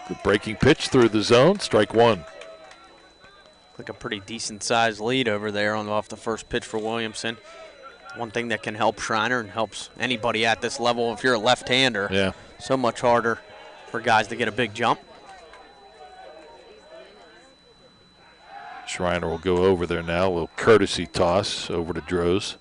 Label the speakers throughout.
Speaker 1: Good breaking pitch through the zone, strike one.
Speaker 2: Like a pretty decent-sized lead over there off the first pitch for Williamson. One thing that can help Schreiner and helps anybody at this level, if you're a left-hander,
Speaker 1: yeah,
Speaker 2: so much harder for guys to get a big jump.
Speaker 1: Schreiner will go over there now. A little courtesy toss over to Droz.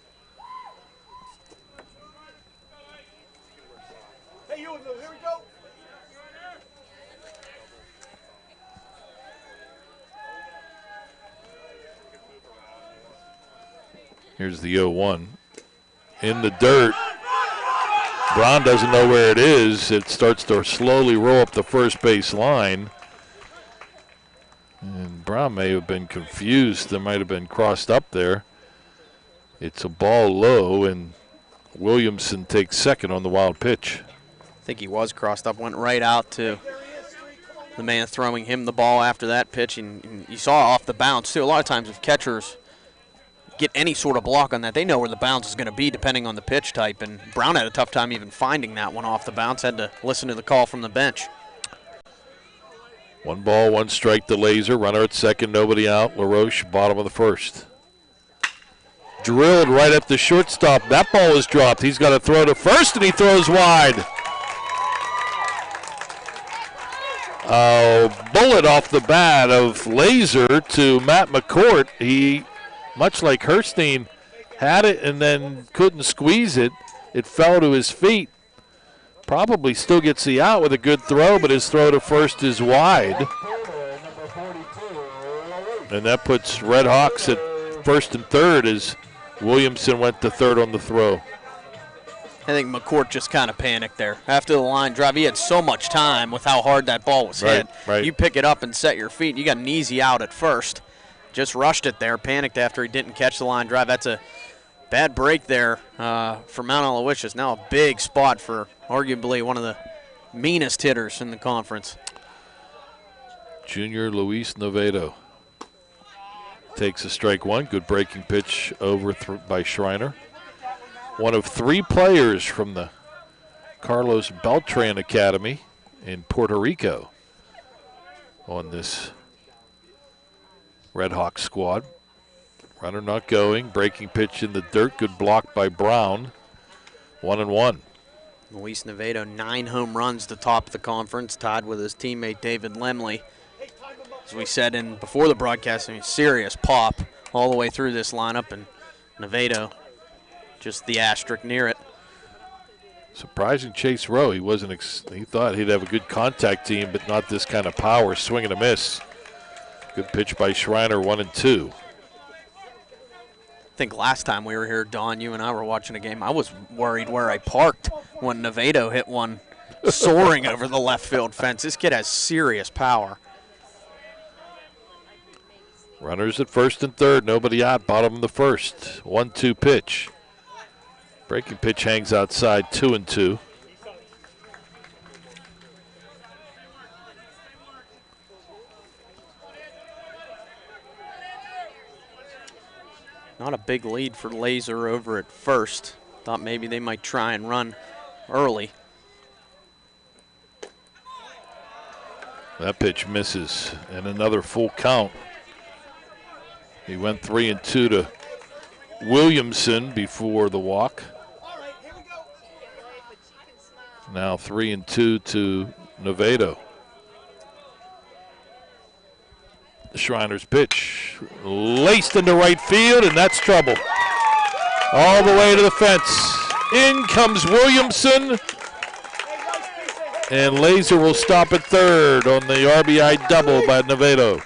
Speaker 1: Here's the 0-1. In the dirt. Brown doesn't know where it is. It starts to slowly roll up the first base line. And Brown may have been confused. There might have been crossed up there. It's a ball low, and Williamson takes second on the wild pitch.
Speaker 2: I think he was crossed up, went right out to the man throwing him the ball after that pitch. And you saw off the bounce, too. A lot of times if catchers get any sort of block on that, they know where the bounce is going to be depending on the pitch type, and Brown had a tough time even finding that one off the bounce, had to listen to the call from the bench.
Speaker 1: 1 ball, 1 strike to Laser, runner at second, nobody out. LaRoche, bottom of the first. Drilled right at the shortstop. That ball is dropped. He's got to throw to first, and he throws wide. A bullet off the bat of Laser to Matt McCourt. He, much like Herstein, had it and then couldn't squeeze it. It fell to his feet. Probably still gets the out with a good throw, but his throw to first is wide. And that puts Redhawks at first and third as Williamson went to third on the throw.
Speaker 2: I think McCourt just kind of panicked there. After the line drive, he had so much time with how hard that ball was hit.
Speaker 1: Right.
Speaker 2: You pick it up and set your feet. You got an easy out at first. Just rushed it there, panicked after he didn't catch the line drive. That's a bad break there for Mount Aloysius. Now a big spot for arguably one of the meanest hitters in the conference.
Speaker 1: Junior Luis Novedo takes a strike one. Good breaking pitch over by Schreiner. One of 3 players from the Carlos Beltran Academy in Puerto Rico on this Redhawks squad. Runner not going. Breaking pitch in the dirt. Good block by Brown. 1-1.
Speaker 2: Luis Novedo, 9 home runs to top the conference, tied with his teammate David Lemley. As we said before the broadcast, serious pop all the way through this lineup, and Novedo just the asterisk near it.
Speaker 1: Surprising Chase Rowe. He thought he'd have a good contact team, but not this kind of power. Swing and a miss. Good pitch by Schreiner, 1-2.
Speaker 2: I think last time we were here, Don, you and I were watching a game, I was worried where I parked when Novedo hit one soaring over the left field fence. This kid has serious power.
Speaker 1: Runners at first and third, nobody out, bottom of the first. 1-2 pitch. Breaking pitch hangs outside, 2-2.
Speaker 2: Not a big lead for Laser over at first. Thought maybe they might try and run early.
Speaker 1: That pitch misses, and another full count. He went 3-2 to Williamson before the walk. Now 3-2 to Novedo. Schreiner's pitch laced into right field, and that's trouble. All the way to the fence. In comes Williamson, and Laser will stop at third on the RBI double by Novedo.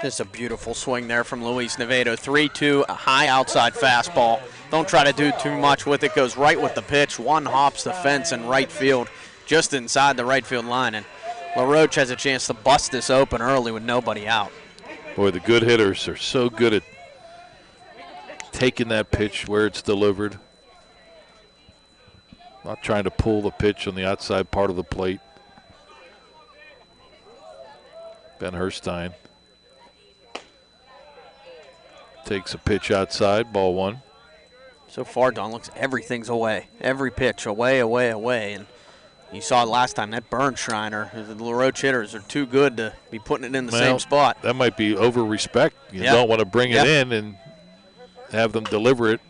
Speaker 2: Just a beautiful swing there from Luis Novedo. 3-2, a high outside fastball. Don't try to do too much with it. Goes right with the pitch. One hops the fence in right field, just inside the right field line. And LaRoche has a chance to bust this open early with nobody out.
Speaker 1: Boy, the good hitters are so good at taking that pitch where it's delivered. Not trying to pull the pitch on the outside part of the plate. Ben Herstein takes a pitch outside, ball 1.
Speaker 2: So far, Don, looks everything's away. Every pitch, away, away, away. And you saw last time that Bernsteiner, the LaRoche hitters are too good to be putting it in the same spot.
Speaker 1: That might be over respect. You don't want to bring it in and have them deliver it.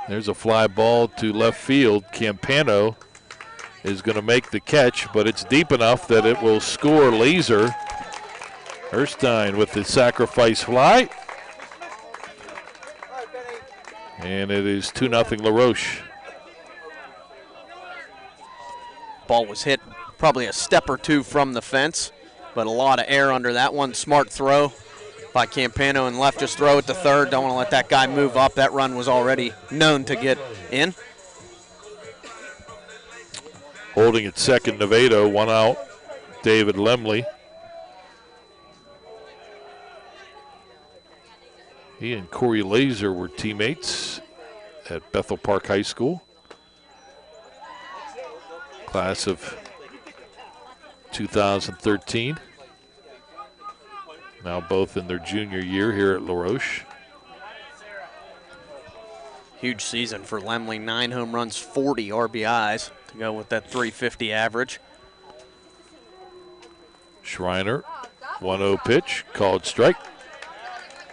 Speaker 1: There's a fly ball to left field. Campano is going to make the catch, but it's deep enough that it will score Laser. Erstein with the sacrifice fly. And it is 2-0 LaRoche.
Speaker 2: Ball was hit probably a step or two from the fence, but a lot of air under that one. Smart throw by Campano and left. Just throw it to third. Don't want to let that guy move up. That run was already known to get in.
Speaker 1: Holding at second, Nevado, 1 out. David Lemley. He and Corey Laser were teammates at Bethel Park High School. Class of 2013. Now both in their junior year here at LaRoche.
Speaker 2: Huge season for Lemley. 9 home runs, 40 RBIs to go with that 350 average.
Speaker 1: Schreiner, 1-0 pitch, called strike.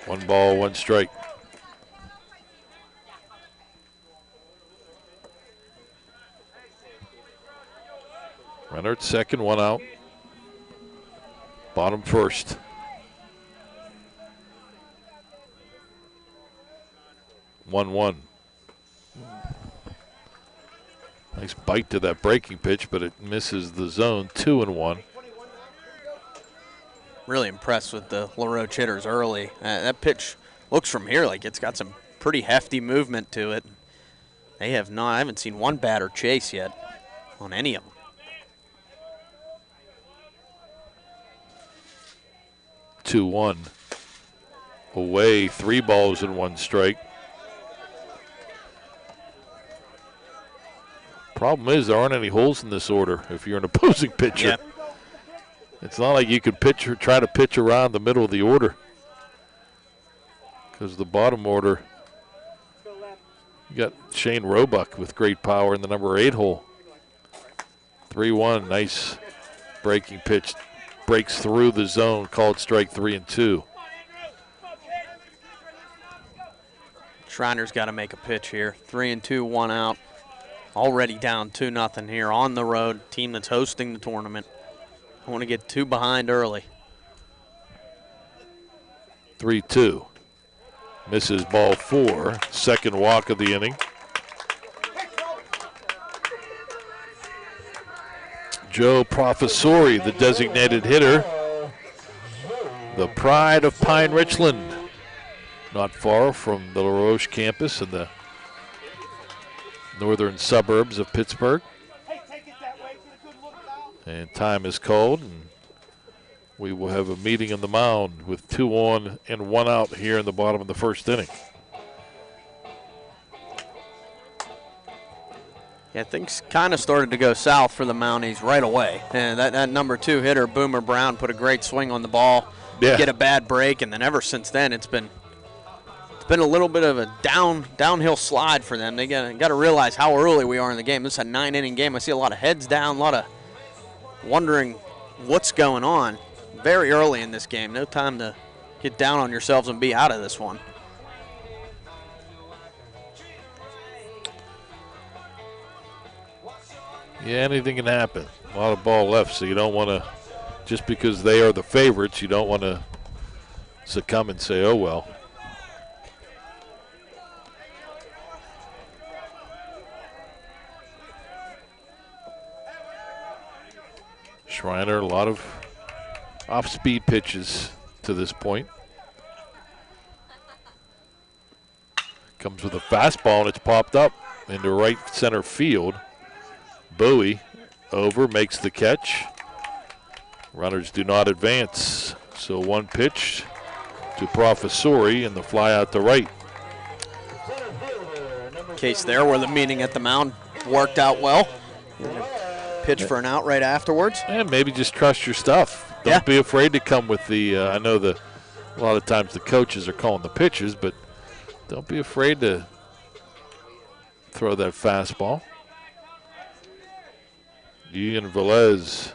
Speaker 1: 1 ball, 1 strike. Runner at second, 1 out. Bottom first. One. Nice bite to that breaking pitch, but it misses the zone. 2-1.
Speaker 2: Really impressed with the LaRoche hitters early. That pitch looks from here like it's got some pretty hefty movement to it. They have not. I haven't seen one batter chase yet on any of them.
Speaker 1: 2-1. Away, 3 balls and 1 strike. Problem is there aren't any holes in this order if you're an opposing pitcher.
Speaker 2: Yeah.
Speaker 1: It's not like you could try to pitch around the middle of the order. Because the bottom order, you got Shane Roebuck with great power in the number 8 hole. 3-1, nice breaking pitch. Breaks through the zone, called strike 3-2.
Speaker 2: Schreiner's got to make a pitch here. 3-2, 1 out. Already down 2-0 here on the road. Team that's hosting the tournament. I want to get 2 behind early.
Speaker 1: 3-2. Misses ball 4. Second walk of the inning. Joe Professori, the designated hitter. The pride of Pine Richland. Not far from the LaRoche campus in the northern suburbs of Pittsburgh. And time is called, and we will have a meeting on the mound with 2 on and 1 out here in the bottom of the first inning.
Speaker 2: Yeah, things kind of started to go south for the Mounties right away. And that number 2 hitter, Boomer Brown, put a great swing on the ball, get a bad break, and then ever since then it's been a little bit of a downhill slide for them. They got to realize how early we are in the game. This is a 9-inning game. I see a lot of heads down, a lot of wondering what's going on very early in this game. No time to get down on yourselves and be out of this one.
Speaker 1: Yeah, anything can happen. A lot of ball left, so you don't want to, just because they are the favorites, you don't want to succumb and say, oh, well. Schreiner, a lot of off-speed pitches to this point. Comes with a fastball, and it's popped up into right center field. Bowie over, makes the catch. Runners do not advance. So 1 pitch to Professori and the fly out to right.
Speaker 2: Case there where the meeting at the mound worked out well. Pitch for an out right afterwards.
Speaker 1: And maybe just trust your stuff. Don't be afraid to come with the, I know a lot of times the coaches are calling the pitches, but Don't be afraid to throw that fastball. Ian Velez,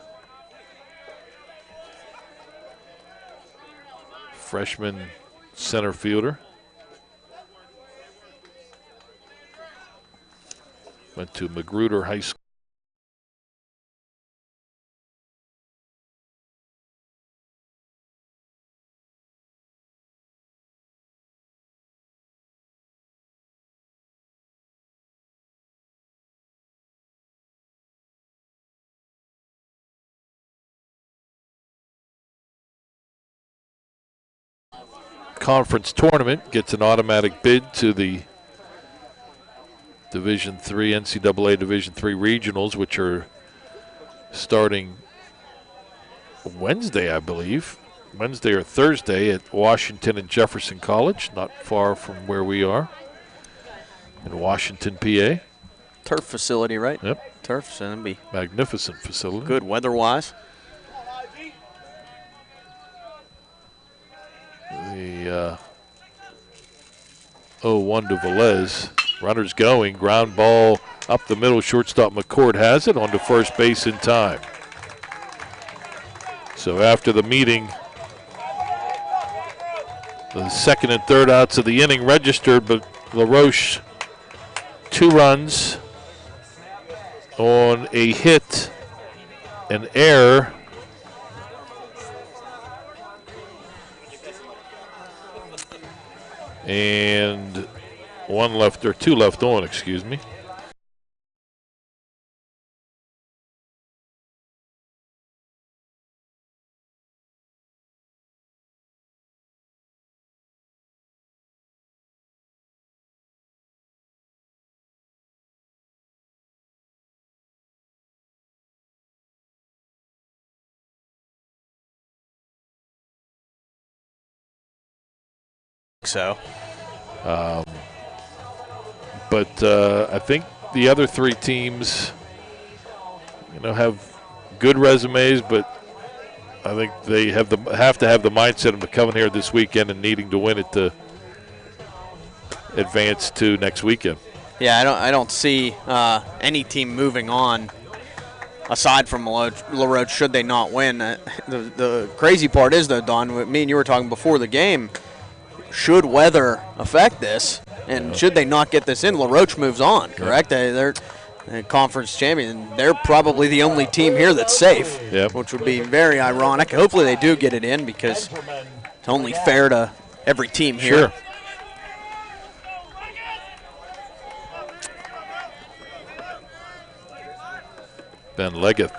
Speaker 1: freshman center fielder. Went to Magruder High School. Conference tournament, gets an automatic bid to the Division III, NCAA Division III regionals, which are starting Wednesday, I believe. Wednesday or Thursday at Washington and Jefferson College, not far from where we are in Washington, PA.
Speaker 2: Turf facility, right?
Speaker 1: Yep.
Speaker 2: Turf, so that'd be
Speaker 1: magnificent facility.
Speaker 2: Good weather-wise.
Speaker 1: The 0-1 to Velez. Runners going. Ground ball up the middle. Shortstop McCourt has it on to first base in time. So after the meeting, the second and third outs of the inning registered, but LaRoche 2 runs on a hit, an error, and 2 left on, excuse me.
Speaker 2: So.
Speaker 1: But I think the other 3 teams, have good resumes, but I think they have to have the mindset of coming here this weekend and needing to win it to advance to next weekend.
Speaker 2: Yeah, I don't see any team moving on aside from LaRoche should they not win. The crazy part is, though, Don, me and you were talking before the game, should weather affect this, and should they not get this in, LaRoche moves on, correct? They're conference champion. They're probably the only team here that's safe, which would be very ironic. Hopefully they do get it in because it's only fair to every team here.
Speaker 1: Sure. Ben Leggett,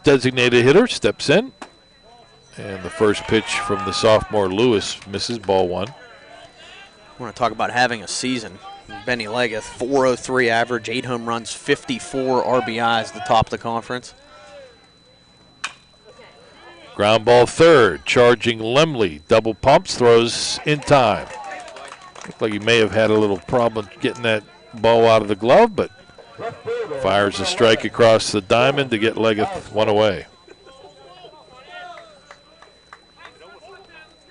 Speaker 1: designated hitter, steps in. And the first pitch from the sophomore Lewis misses, ball 1.
Speaker 2: I want to talk about having a season. Benny Leggett, 403 average, 8 home runs, 54 RBIs, the top of the conference.
Speaker 1: Ground ball third, charging Lemley. Double pumps, throws in time. Looked like he may have had a little problem getting that ball out of the glove, but fires a strike across the diamond to get Leggett 1 away.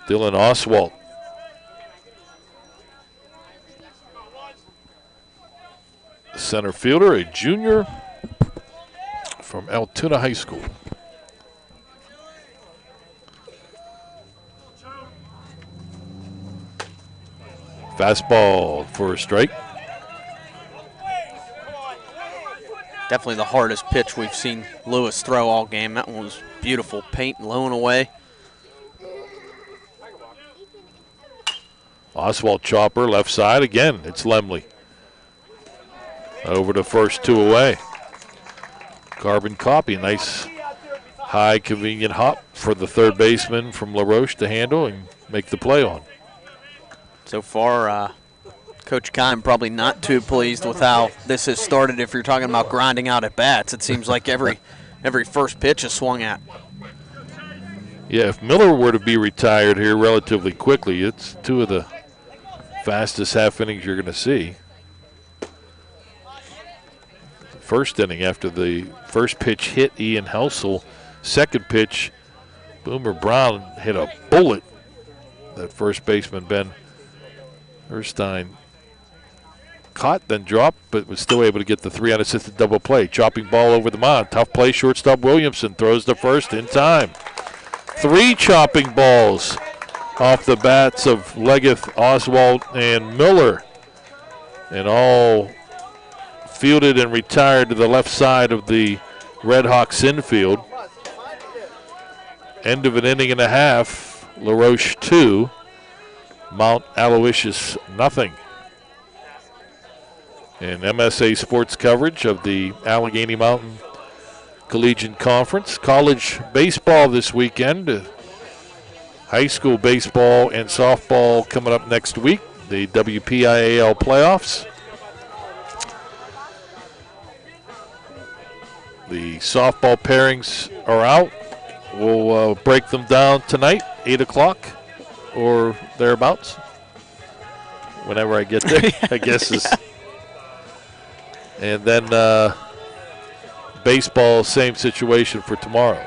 Speaker 1: Dylan Oswalt. Center fielder, a junior from Altoona High School. Fastball for a strike.
Speaker 2: Definitely the hardest pitch we've seen Lewis throw all game. That one was beautiful. Paint low and away.
Speaker 1: Oswalt chopper, left side. Again, it's Lemley. Over to first, 2 away. Carbon copy. Nice high, convenient hop for the third baseman from LaRoche to handle and make the play on.
Speaker 2: So far, Coach Kime probably not too pleased with how this has started if you're talking about grinding out at bats. It seems like every first pitch is swung at.
Speaker 1: Yeah, if Miller were to be retired here relatively quickly, it's 2 of the fastest half innings you're going to see. First inning after the first pitch hit Ian Helsel. Second pitch, Boomer Brown hit a bullet that first baseman Ben Herstein caught, then dropped, but was still able to get the 3 unassisted double play. Chopping ball over the mound. Tough play, shortstop Williamson throws the first in time. 3 chopping balls off the bats of Leggett, Oswald, and Miller. And all fielded and retired to the left side of the Redhawks infield. End of an inning and a half. LaRoche 2, Mount Aloysius nothing. And MSA Sports coverage of the Allegheny Mountain Collegiate Conference. College baseball this weekend. High school baseball and softball coming up next week. The WPIAL playoffs. The softball pairings are out. We'll break them down tonight, 8 o'clock or thereabouts. Whenever I get there, I guess is. And then baseball, same situation for tomorrow.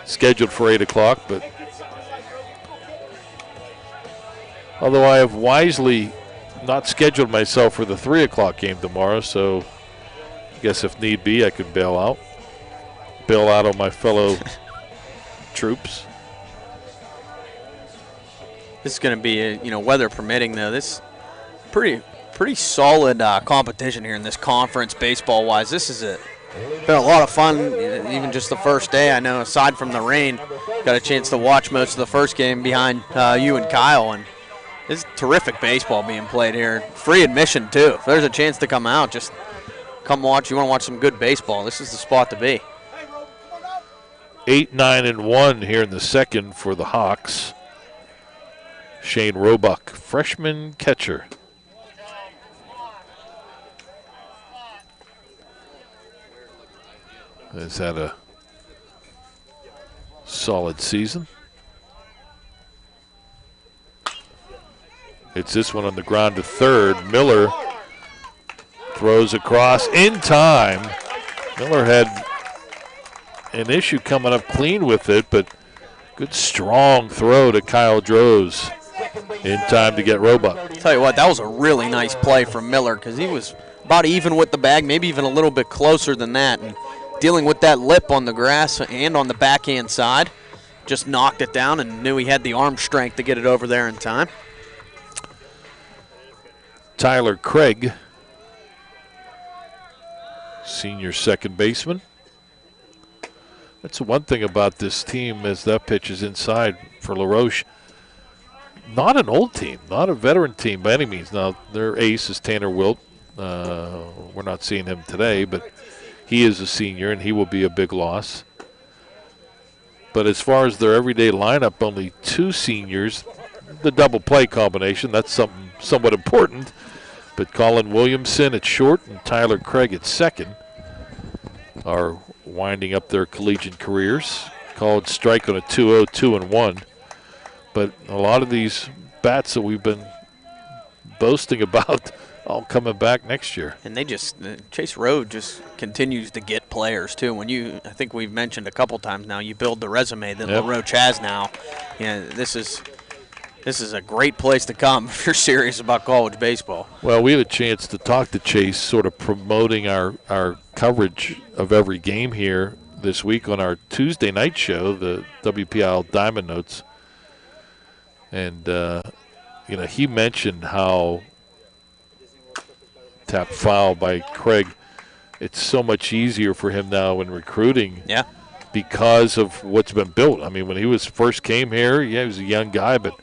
Speaker 1: Scheduled for 8 o'clock, but although I have wisely not scheduled myself for the 3 o'clock game tomorrow, so I guess if need be, I could bail out on my fellow troops.
Speaker 2: This is going to be, weather permitting, though. This pretty solid competition here in this conference, baseball-wise. This is been a lot of fun, even just the first day. I know, aside from the rain, got a chance to watch most of the first game behind you and Kyle, and this is terrific baseball being played here. Free admission, too. If there's a chance to come out, just come watch. You want to watch some good baseball, this is the spot to be.
Speaker 1: 8, 9, and 1 here in the second for the Hawks. Shane Roebuck, freshman catcher. Has had a solid season. It's this one on the ground to third. Miller throws across in time. Miller had an issue coming up clean with it, but good strong throw to Kyle Droz in time to get Roebuck.
Speaker 2: Tell you what, that was a really nice play from Miller because he was about even with the bag, maybe even a little bit closer than that. And dealing with that lip on the grass and on the backhand side, just knocked it down and knew he had the arm strength to get it over there in time.
Speaker 1: Tyler Craig, senior second baseman. That's one thing about this team as that pitch is inside for LaRoche. Not an old team, not a veteran team by any means. Now, their ace is Tanner Wilt. We're not seeing him today, but he is a senior, and he will be a big loss. But as far as their everyday lineup, only 2 seniors. The double play combination, that's something somewhat important. But Colin Williamson at short and Tyler Craig at second are winding up their collegiate careers. Called strike on a 2-0, 2-1. But a lot of these bats that we've been boasting about all coming back next year. And
Speaker 2: they just, Chase Road just continues to get players too. I think we've mentioned a couple times now, you build the resume that LaRoche has now. This is a great place to come if you're serious about college baseball.
Speaker 1: Well, we had a chance to talk to Chase, sort of promoting our coverage of every game here this week on our Tuesday night show, the WPIL Diamond Notes. And, he mentioned how tap foul by Craig, it's so much easier for him now in recruiting because of what's been built. I mean, when he first came here, he was a young guy, but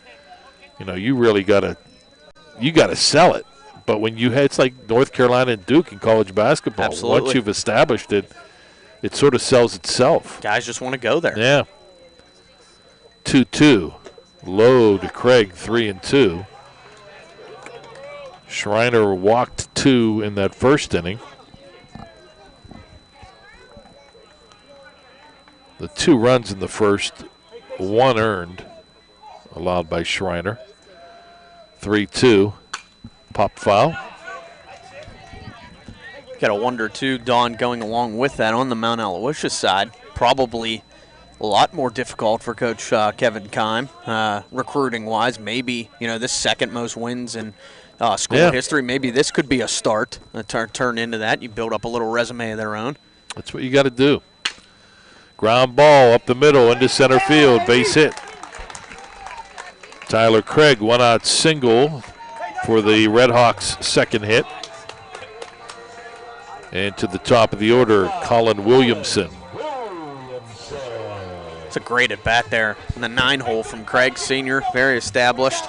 Speaker 1: you really gotta sell it. But when it's like North Carolina and Duke in college basketball.
Speaker 2: Absolutely.
Speaker 1: Once you've established it, it sort of sells itself.
Speaker 2: Guys just want to go there.
Speaker 1: Yeah. 2-2. Low to Craig, 3-2. Schreiner walked 2 in that first inning. The 2 runs in the first, 1 earned, allowed by Schreiner. 3-2, pop foul.
Speaker 2: Got to wonder, too, Don, going along with that on the Mount Aloysius side, probably a lot more difficult for Coach Kevin Keim, recruiting-wise. Maybe, this second most wins in school history. Maybe this could be a start, turn into that. You build up a little resume of their own.
Speaker 1: That's what you got to do. Ground ball up the middle into center field, base hit. Tyler Craig, one-out single for the Redhawks' second hit. And to the top of the order, Colin Williamson.
Speaker 2: It's a great at-bat there in the 9-hole from Craig Sr., very established.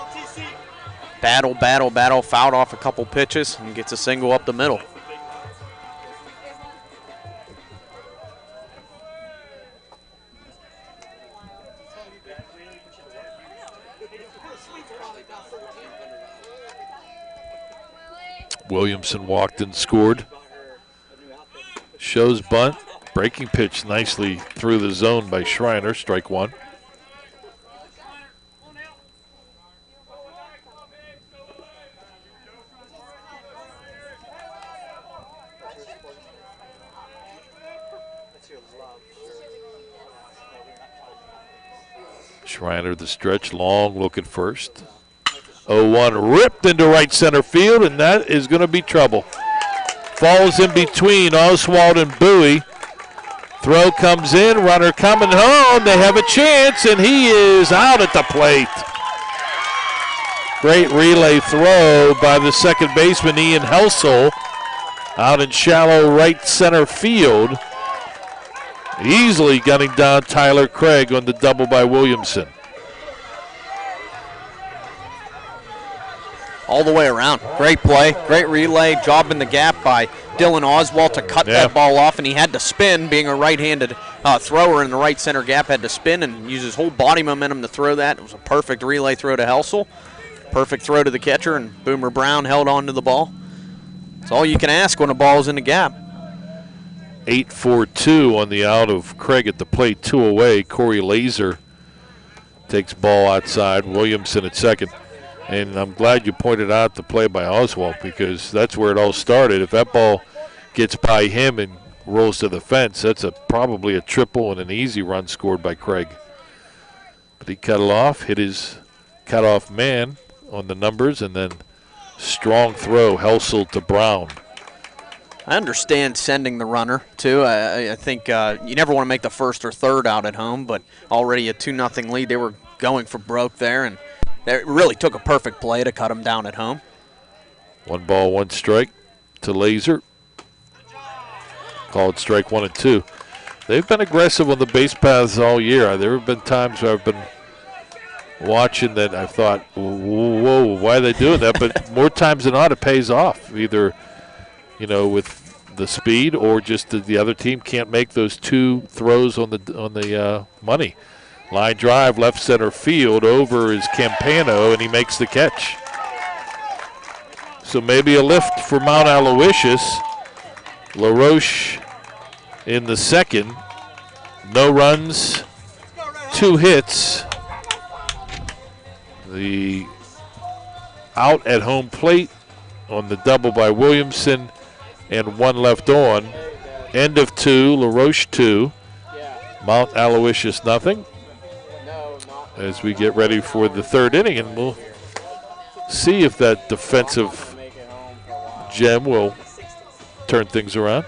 Speaker 2: Battle, fouled off a couple pitches and gets a single up the middle.
Speaker 1: Williamson walked and scored. Shows bunt. Breaking pitch nicely through the zone by Schreiner. Strike one. Schreiner the stretch, long look at first. 0-1 ripped into right center field, and that is going to be trouble. Falls in between Oswald and Bowie. Throw comes in, runner coming home. They have a chance, and he is out at the plate. Great relay throw by the second baseman, Ian Helsel, out in shallow right center field. Easily gunning down Tyler Craig on the double by Williamson.
Speaker 2: All the way around. Great play, great relay, job in the gap by Dylan Oswald to cut that ball off, and he had to spin, being a right-handed thrower in the right center gap, had to spin and use his whole body momentum to throw that. It was a perfect relay throw to Helsel. Perfect throw to the catcher, and Boomer Brown held on to the ball. That's all you can ask when a ball is in the gap.
Speaker 1: 8-4-2 on the out of Craig at the plate, 2 away. Corey Laser takes ball outside. Williamson at second. And I'm glad you pointed out the play by Oswald, because that's where it all started. If that ball gets by him and rolls to the fence, that's probably a triple and an easy run scored by Craig. But he cut it off, hit his cutoff man on the numbers, and then strong throw, Helsel to Brown.
Speaker 2: I understand sending the runner, too. I think you never want to make the first or third out at home, but already a 2-0 lead. They were going for broke there, and it really took a perfect play to cut him down at home.
Speaker 1: 1 ball, 1 strike to Laser. Called strike 1 and 2. They've been aggressive on the base paths all year. There have been times where I've been watching that I've thought, whoa, why are they doing that? But more times than not, it pays off. Either, with the speed, or just the other team can't make those 2 throws on the money. Line drive, left center field, over is Campano, and he makes the catch. So maybe a lift for Mount Aloysius. LaRoche in the second. No runs, 2 hits. The out at home plate on the double by Williamson, and 1 left on. End of 2, LaRoche 2. Mount Aloysius nothing. As we get ready for the third inning, and we'll see if that defensive gem will turn things around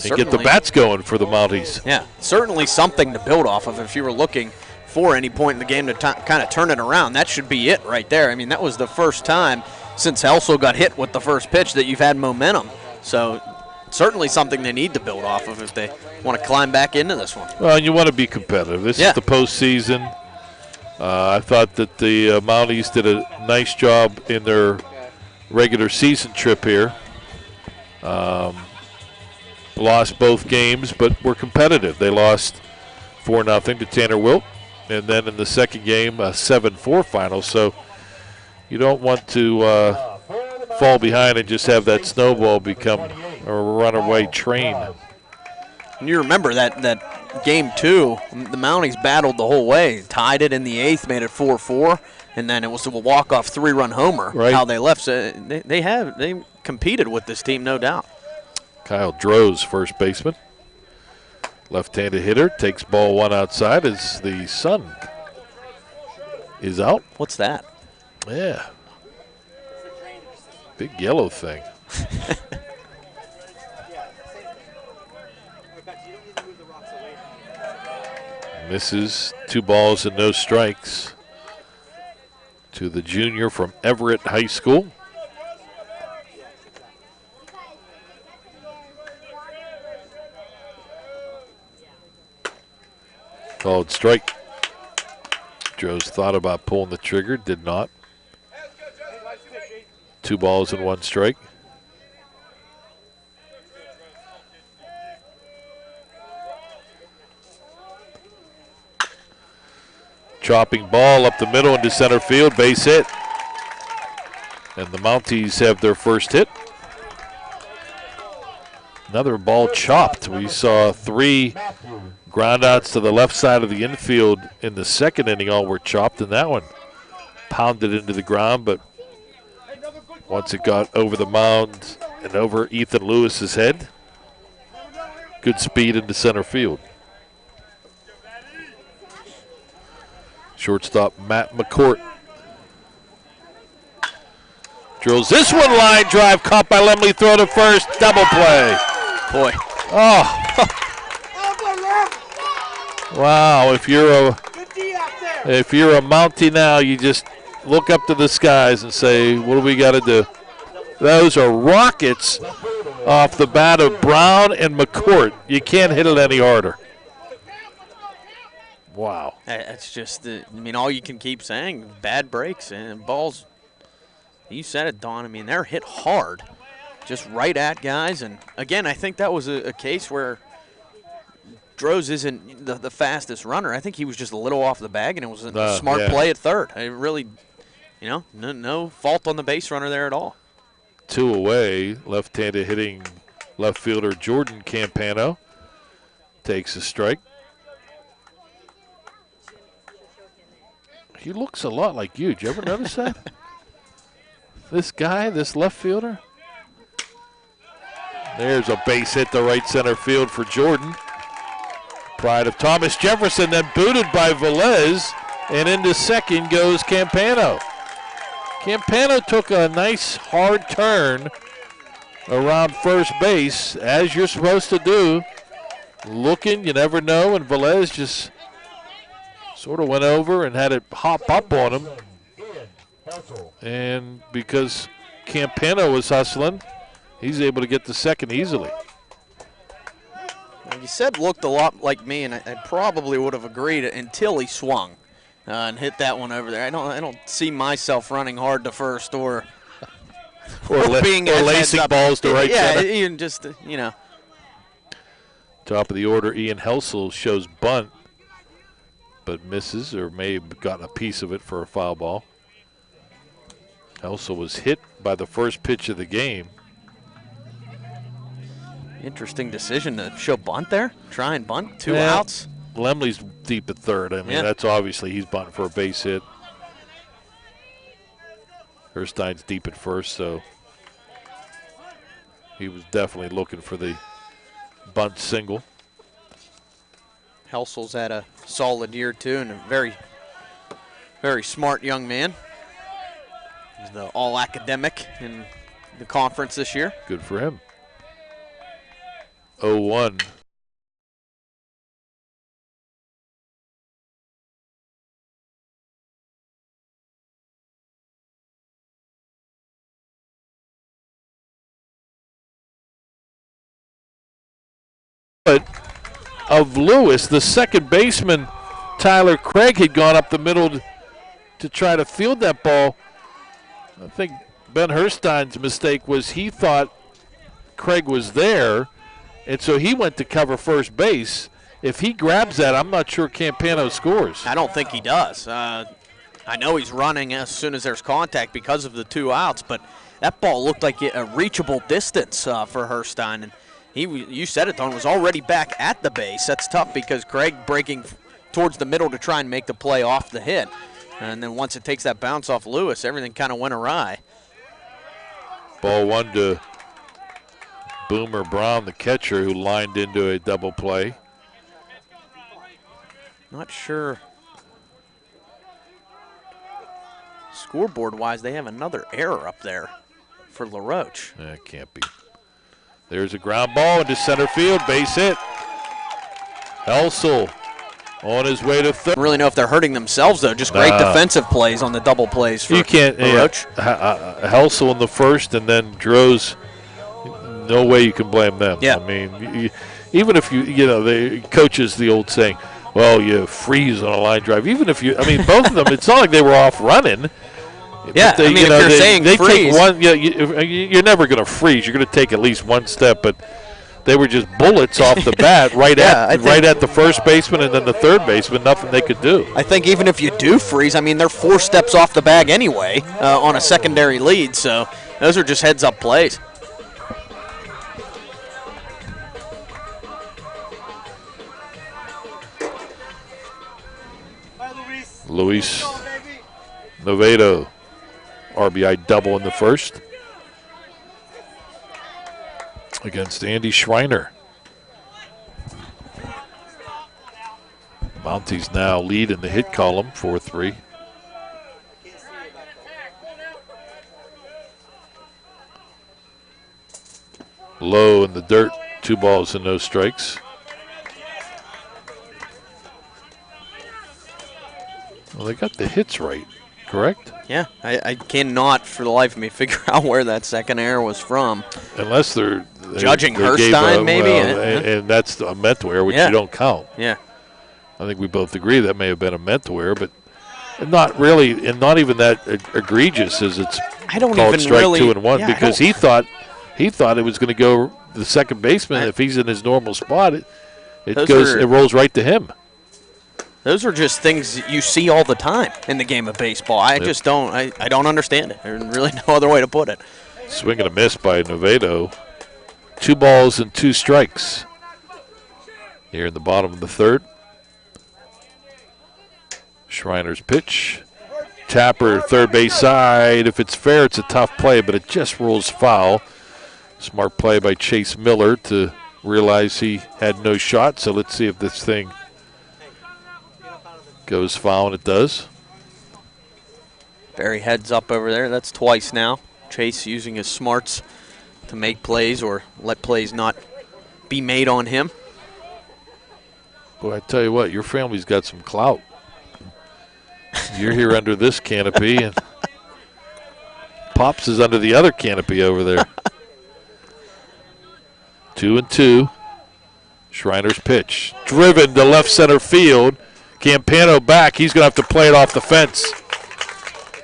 Speaker 1: and get the bats going for the Mounties.
Speaker 2: Yeah, certainly something to build off of if you were looking for any point in the game to kind of turn it around. That should be it right there. I mean, that was the first time since Helsel got hit with the first pitch that you've had momentum. So certainly something they need to build off of if they want to climb back into this one.
Speaker 1: Well, you want to be competitive. This is the postseason. I thought that the Mounties did a nice job in their regular season trip here. Lost both games, but were competitive. They lost 4-0 to Tanner Wilt, and then in the second game, a 7-4 final. So you don't want to fall behind and just have that snowball become a runaway train.
Speaker 2: And you remember that game 2, the Mounties battled the whole way, tied it in the 8th, made it 4-4, and then it was a walk-off 3-run homer.
Speaker 1: Right.
Speaker 2: How they left. So they competed with this team, no doubt.
Speaker 1: Kyle Droz, first baseman. Left-handed hitter takes ball one outside as the sun is out.
Speaker 2: What's that?
Speaker 1: Yeah. Big yellow thing. Misses, 2 balls and no strikes to the junior from Everett High School. Called strike. Droz thought about pulling the trigger, did not. 2 balls and 1 strike. Chopping ball up the middle into center field, base hit. And the Mounties have their first hit. Another ball chopped. We saw 3 groundouts to the left side of the infield in the second inning. All were chopped, and that one pounded into the ground, but once it got over the mound and over Ethan Lewis's head, good speed into center field. Shortstop Matt McCourt drills this one, line drive, caught by Lemley, throw to first, double play.
Speaker 2: Boy.
Speaker 1: Oh. Wow, if you're a Mountie now, you just look up to the skies and say, what do we got to do? Those are rockets off the bat of Brown and McCourt. You can't hit it any harder. Wow.
Speaker 2: That's just, I mean, all you can keep saying, bad breaks and balls. You said it, Don. I mean, they're hit hard, just right at guys. And, again, I think that was a case where Droz isn't the fastest runner. I think he was just a little off the bag, and it was a smart play at third. I really, no fault on the base runner there at all.
Speaker 1: 2 away, left-handed hitting left fielder Jordan Campano takes a strike. He looks a lot like you. Did you ever notice that? This guy, this left fielder. There's a base hit to right center field for Jordan. Pride of Thomas Jefferson, then booted by Velez, and into second goes Campano. Campano took a nice hard turn around first base, as you're supposed to do. Looking, you never know, and Velez just sort of went over and had it hop up on him. And because Campano was hustling, he's able to get the second easily.
Speaker 2: You said looked a lot like me, and I probably would have agreed until he swung and hit that one over there. I don't see myself running hard to first or being
Speaker 1: lacing balls to right center.
Speaker 2: Yeah, even just
Speaker 1: Top of the order, Ian Helsel shows bunt, but misses, or may have gotten a piece of it for a foul ball. Helsel was hit by the first pitch of the game.
Speaker 2: Interesting decision to show bunt there. Try and bunt, 2 outs.
Speaker 1: Lemley's deep at third. I mean, that's obviously he's bunting for a base hit. Herstein's deep at first, so he was definitely looking for the bunt single.
Speaker 2: Helsel's had a solid year, too, and a very, very smart young man. He's the all-academic in the conference this year.
Speaker 1: Good for him. 0-1. Of Lewis, the second baseman, Tyler Craig, had gone up the middle to try to field that ball. I think Ben Herstein's mistake was he thought Craig was there, and so he went to cover first base. If he grabs that, I'm not sure Campano scores.
Speaker 2: I don't think he does. I know he's running as soon as there's contact because of the 2 outs, but that ball looked like a reachable distance for Herstein. And you said it, Don, was already back at the base. That's tough because Craig breaking towards the middle to try and make the play off the hit. And then once it takes that bounce off Lewis, everything kind of went awry.
Speaker 1: Ball 1 to Boomer Brown, the catcher, who lined into a double play.
Speaker 2: Not sure. Scoreboard-wise, they have another error up there for LaRoche.
Speaker 1: That can't be. There's a ground ball into center field, base hit. Helsel on his way to third.
Speaker 2: I don't really know if they're hurting themselves, though. Just great defensive plays on the double plays for LaRoche.
Speaker 1: Helsel in the first, and then Droz. No way you can blame them.
Speaker 2: Yeah.
Speaker 1: I mean, even if the coaches, the old saying, well, you freeze on a line drive. Even if both of them, it's not like they were off running.
Speaker 2: Yeah,
Speaker 1: they,
Speaker 2: if you're saying
Speaker 1: they
Speaker 2: freeze.
Speaker 1: Take one, you're never going to freeze. You're going to take at least one step, but they were just bullets off the bat right at the first baseman and then the third baseman. Nothing they could do.
Speaker 2: I think even if you do freeze, they're 4 steps off the bag anyway on a secondary lead. So those are just heads-up plays.
Speaker 1: Luis Novedo, RBI double in the first against Andy Schreiner. Mounties now lead in the hit column, 4-3. Low in the dirt, 2 balls and no strikes. Well, they got the hits right, correct?
Speaker 2: Yeah, I cannot for the life of me figure out where that second error was from.
Speaker 1: Unless they're
Speaker 2: judging Herstein, maybe.
Speaker 1: And that's a mental error, which you don't count.
Speaker 2: Yeah.
Speaker 1: I think we both agree that may have been a mental error, but not really, and not even that egregious as it's called strike 2 and 1, because he thought it was going to go the second baseman. If he's in his normal spot, it rolls right to him.
Speaker 2: Those are just things you see all the time in the game of baseball. I just don't. I don't understand it. There's really no other way to put it.
Speaker 1: Swing and a miss by Novedo. 2 balls and 2 strikes here in the bottom of the third. Schreiner's pitch. Tapper, third base side. If it's fair, it's a tough play, but it just rolls foul. Smart play by Chase Miller to realize he had no shot. So let's see if this thing goes foul, and it does.
Speaker 2: Barry heads up over there. That's twice now. Chase using his smarts to make plays or let plays not be made on him.
Speaker 1: Boy, I tell you what, your family's got some clout. You're here under this canopy, and Pops is under the other canopy over there. 2-2. Schreiner's pitch. Driven to left center field. Campano back. He's going to have to play it off the fence.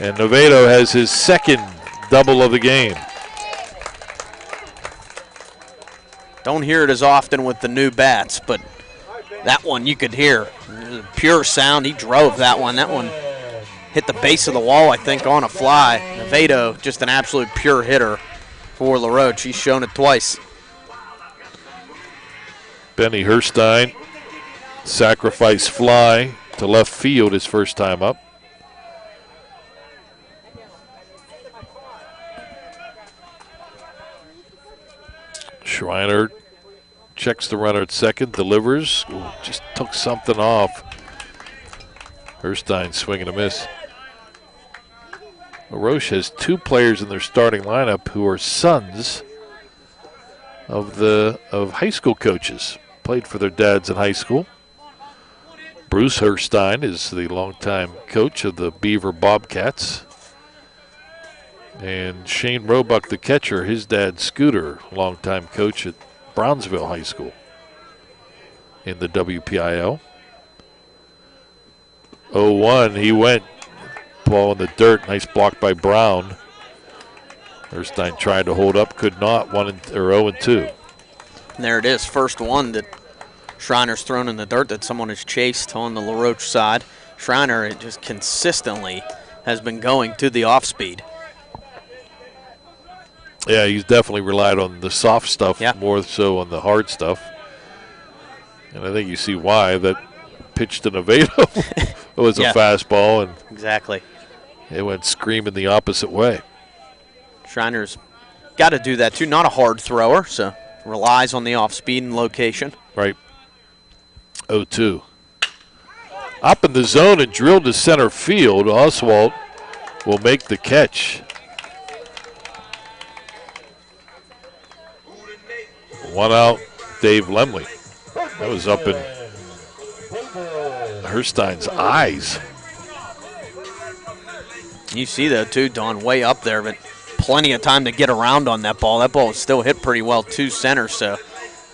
Speaker 1: And Novedo has his second double of the game.
Speaker 2: Don't hear it as often with the new bats, but that one you could hear. Pure sound. He drove that one. That one hit the base of the wall, I think, on a fly. Novedo, just an absolute pure hitter for LaRoche. He's shown it twice.
Speaker 1: Benny Herstein, sacrifice fly to left field his first time up. Schreiner checks the runner at second, delivers. Ooh, just took something off. Herstein swinging a miss. LaRoche has 2 players in their starting lineup who are sons of high school coaches. Played for their dads in high school. Bruce Herstein is the longtime coach of the Beaver Bobcats. And Shane Roebuck, the catcher, his dad, Scooter, longtime coach at Brownsville High School in the WPIL. 0-1, he went. Ball in the dirt, nice block by Brown. Herstein tried to hold up, could not. 0-2.
Speaker 2: And there it is, first one that Schreiner's thrown in the dirt that someone has chased on the LaRoche side. Schreiner just consistently has been going to the off speed.
Speaker 1: Yeah, he's definitely relied on the soft stuff more so on the hard stuff. And I think you see why. That pitch to Novedo was a fastball, and
Speaker 2: exactly,
Speaker 1: it went screaming the opposite way.
Speaker 2: Schreiner's got to do that too. Not a hard thrower, so relies on the off speed and location.
Speaker 1: Right. 0-2. Up in the zone and drilled to center field. Oswald will make the catch. One out, Dave Lemley. That was up in Herstein's eyes.
Speaker 2: You see that too, Don, way up there, but plenty of time to get around on that ball. That ball was still hit pretty well to center, so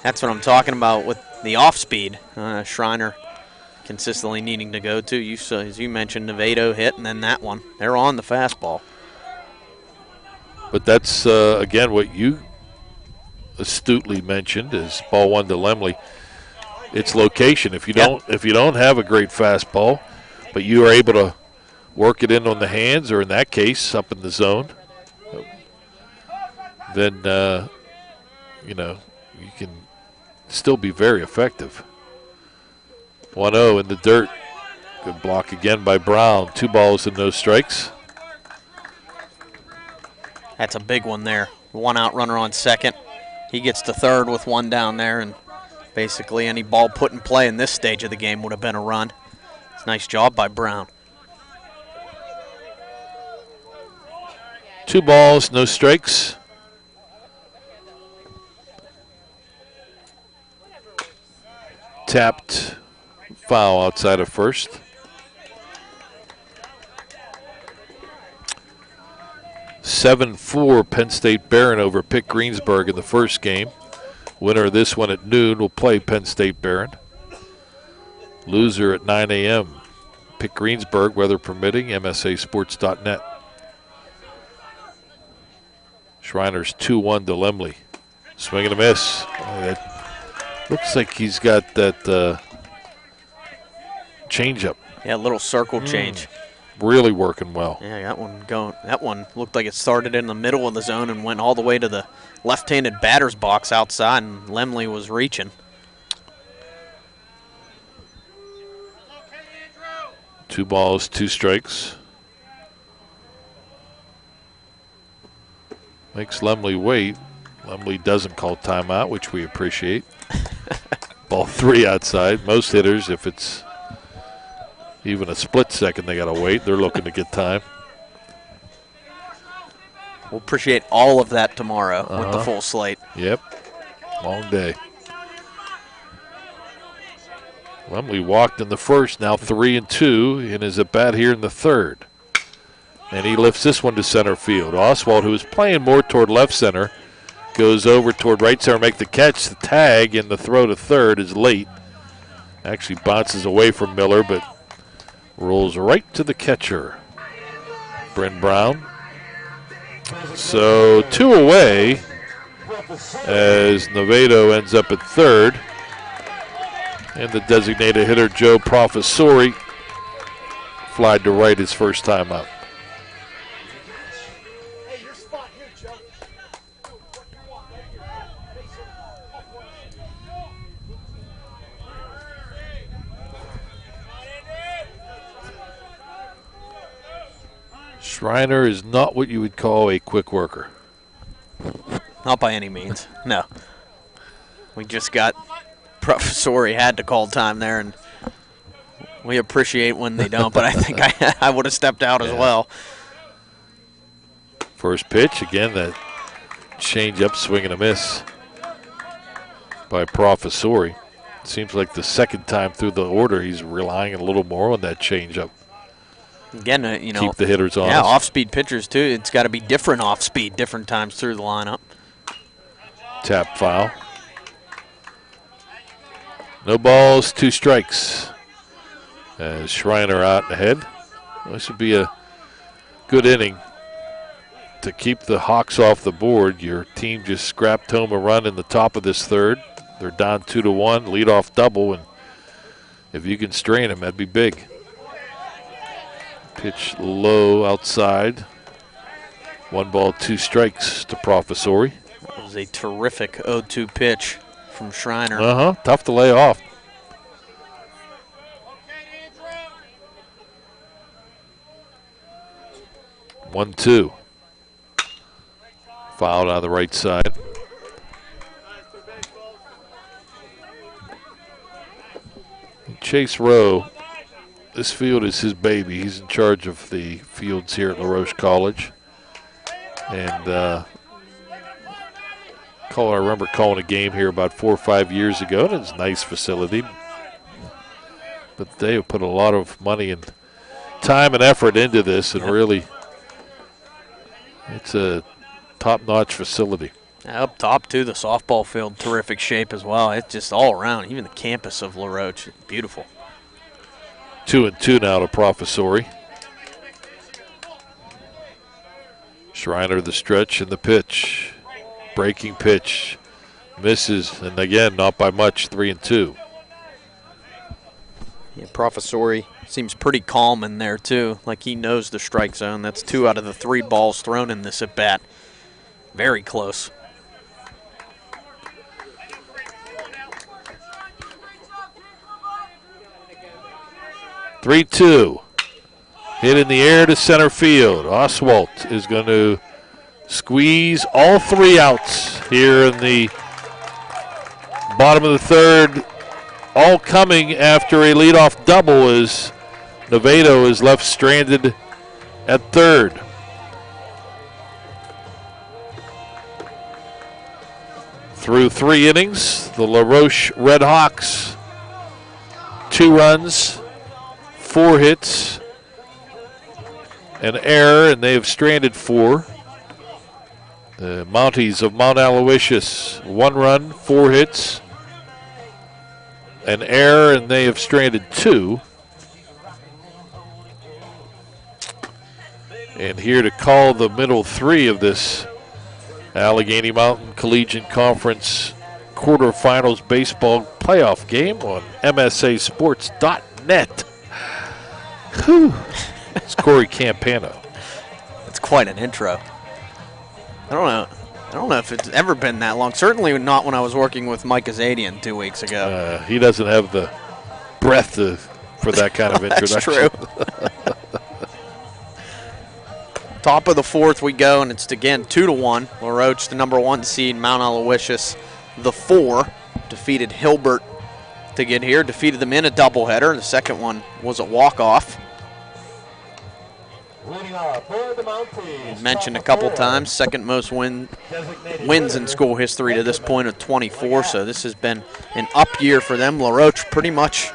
Speaker 2: that's what I'm talking about with the off speed. Schreiner consistently needing to go to. As you mentioned, Nevado hit, and then that one. They're on the fastball.
Speaker 1: But that's, again, what you astutely mentioned is ball one to Lemley. It's location. If you don't have a great fastball, but you are able to work it in on the hands, or in that case, up in the zone, then, you can still be very effective. 1-0 in the dirt. Good block again by Brown. 2 balls and no strikes.
Speaker 2: That's a big one there. 1 out runner on second. He gets to third with 1 down there, and basically any ball put in play in this stage of the game would have been a run. It's a nice job by Brown.
Speaker 1: 2 balls, no strikes. Tapped foul outside of first. (7-4) Penn State Barron over Pitt Greensburg in the first game. Winner of this one at noon will play Penn State Barron. Loser at 9 a.m. Pitt Greensburg, weather permitting, MSAsports.net. Schreiner's 2-1 to Lemley. Swing and a miss. That looks like he's got that changeup.
Speaker 2: Yeah, a little circle change.
Speaker 1: Really working well.
Speaker 2: Yeah, that one going. That one looked like it started in the middle of the zone and went all the way to the left-handed batter's box outside, and Lemley was reaching.
Speaker 1: 2 balls, 2 strikes. Makes Lemley wait. Lemley doesn't call timeout, which we appreciate. Ball 3 outside. Most hitters, if it's even a split second, they got to wait. They're looking to get time.
Speaker 2: We'll appreciate all of that tomorrow with the full slate.
Speaker 1: Yep. Long day. Lemley walked in the first, now 3-2, and is at bat here in the third. And he lifts this one to center field. Oswald, who is playing more toward left center, goes over toward right center, make the catch. The tag and the throw to third is late. Actually bounces away from Miller, but rolls right to the catcher, Bryn Brown. So 2 away as Nevado ends up at third. And the designated hitter, Joe Professori, flied to right his first time up. Schreiner is not what you would call a quick worker.
Speaker 2: Not by any means, no. We just got Professori had to call time there, and we appreciate when they don't, but I think I would have stepped out as well.
Speaker 1: First pitch, again, that change-up, swing and a miss by Professori. Seems like the second time through the order he's relying a little more on that change-up.
Speaker 2: Again,
Speaker 1: keep the hitters on.
Speaker 2: Yeah, off-speed pitchers, too. It's got to be different off-speed, different times through the lineup.
Speaker 1: Tap foul. No balls, 2 strikes. As Schreiner out ahead. This would be a good inning to keep the Hawks off the board. Your team just scrapped home a run in the top of this third. They're down 2-1, leadoff double, and if you can strain them, that'd be big. Pitch low outside. 1 ball, 2 strikes to Professori.
Speaker 2: That was a terrific 0-2 pitch from Schreiner.
Speaker 1: Tough to lay off. One, 2. Fouled out of the right side. Chase Rowe This field is his baby. He's in charge of the fields here at LaRoche College. And I remember calling a game here about 4 or 5 years ago, and it's a nice facility. But they have put a lot of money and time and effort into this, and really, it's a top-notch facility.
Speaker 2: Up top, too, the softball field, terrific shape as well. It's just all around, even the campus of LaRoche, beautiful.
Speaker 1: 2-2 now to Professori. Schreiner the stretch and the pitch. Breaking pitch. Misses, and again, not by much, 3-2.
Speaker 2: Yeah, Professori seems pretty calm in there, too, like he knows the strike zone. That's 2 out of the 3 balls thrown in this at-bat. Very close.
Speaker 1: Three-two. Hit in the air to center field. Oswalt is going to squeeze all 3 outs here in the bottom of the third. All coming after a leadoff double as Navedo is left stranded at third. Through 3 innings, the LaRoche Redhawks, 2 runs, 4 hits, an error, and they have stranded 4. The Mounties of Mount Aloysius, 1 run, 4 hits, an error, and they have stranded 2. And here to call the middle 3 of this Allegheny Mountain Collegiate Conference quarterfinals baseball playoff game on MSASports.net. Whew. It's Corey Campano.
Speaker 2: That's quite an intro. I don't know if it's ever been that long. Certainly not when I was working with Mike Azadian 2 weeks ago.
Speaker 1: He doesn't have the breath for that kind of introduction.
Speaker 2: That's true. Top of the 4th we go, and it's again 2-1. LaRoche, the number 1 seed, Mount Aloysius, the 4, defeated Hilbert to get here. Defeated them in a doubleheader. The second one was a walk-off. Mentioned a couple times, second most wins in school history to this point of 24, so this has been an up year for them. LaRoche pretty much